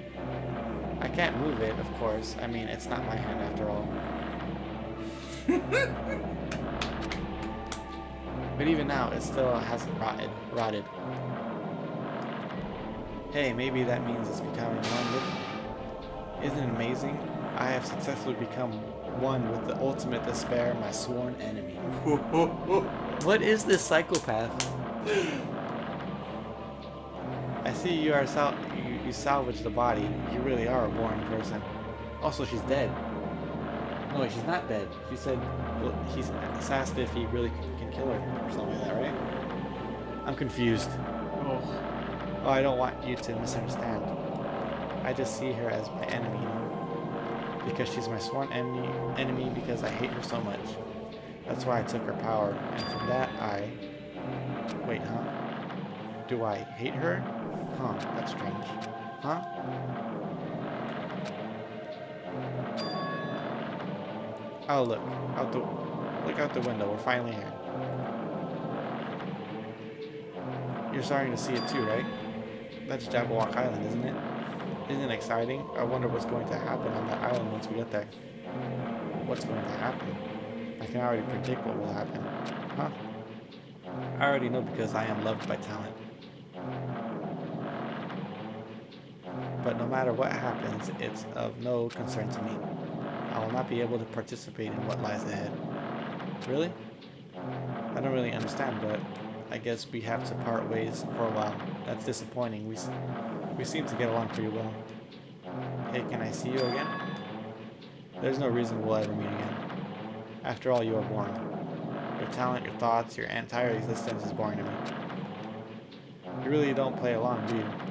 Speaker 2: I can't move it, of course. I mean, it's not my hand after all. But even now, it still hasn't rotted. Hey, maybe that means it's becoming one with me. Isn't it amazing? I have successfully become one with the ultimate despair, my sworn enemy. What is this psychopath? I see you are you salvaged the body. You really are a boring person. Also, she's dead. No, wait, she's not dead. She said, well, he's asked if he really can kill her or something like that, right? I'm confused.
Speaker 1: Oh.
Speaker 2: Oh, I don't want you to misunderstand. I just see her as my enemy. Because she's my sworn enemy because I hate her so much. That's why I took her power. And from that, Wait, huh? Do I hate her? Huh, that's strange. Huh? Oh, look out the window. We're finally here. You're starting to see it too, right? That's Jabberwock Island, isn't it? Isn't it exciting? I wonder what's going to happen on that island once we get there. What's going to happen? I can already predict what will happen. Huh? I already know because I am loved by talent. But no matter what happens, it's of no concern to me. I will not be able to participate in what lies ahead. Really? I don't really understand, but I guess we have to part ways for a while. That's disappointing. We seem to get along pretty well. Hey, can I see you again? There's no reason we'll ever meet again. After all, you are boring. Your talent, your thoughts, your entire existence is boring to me. You really don't play along, do you?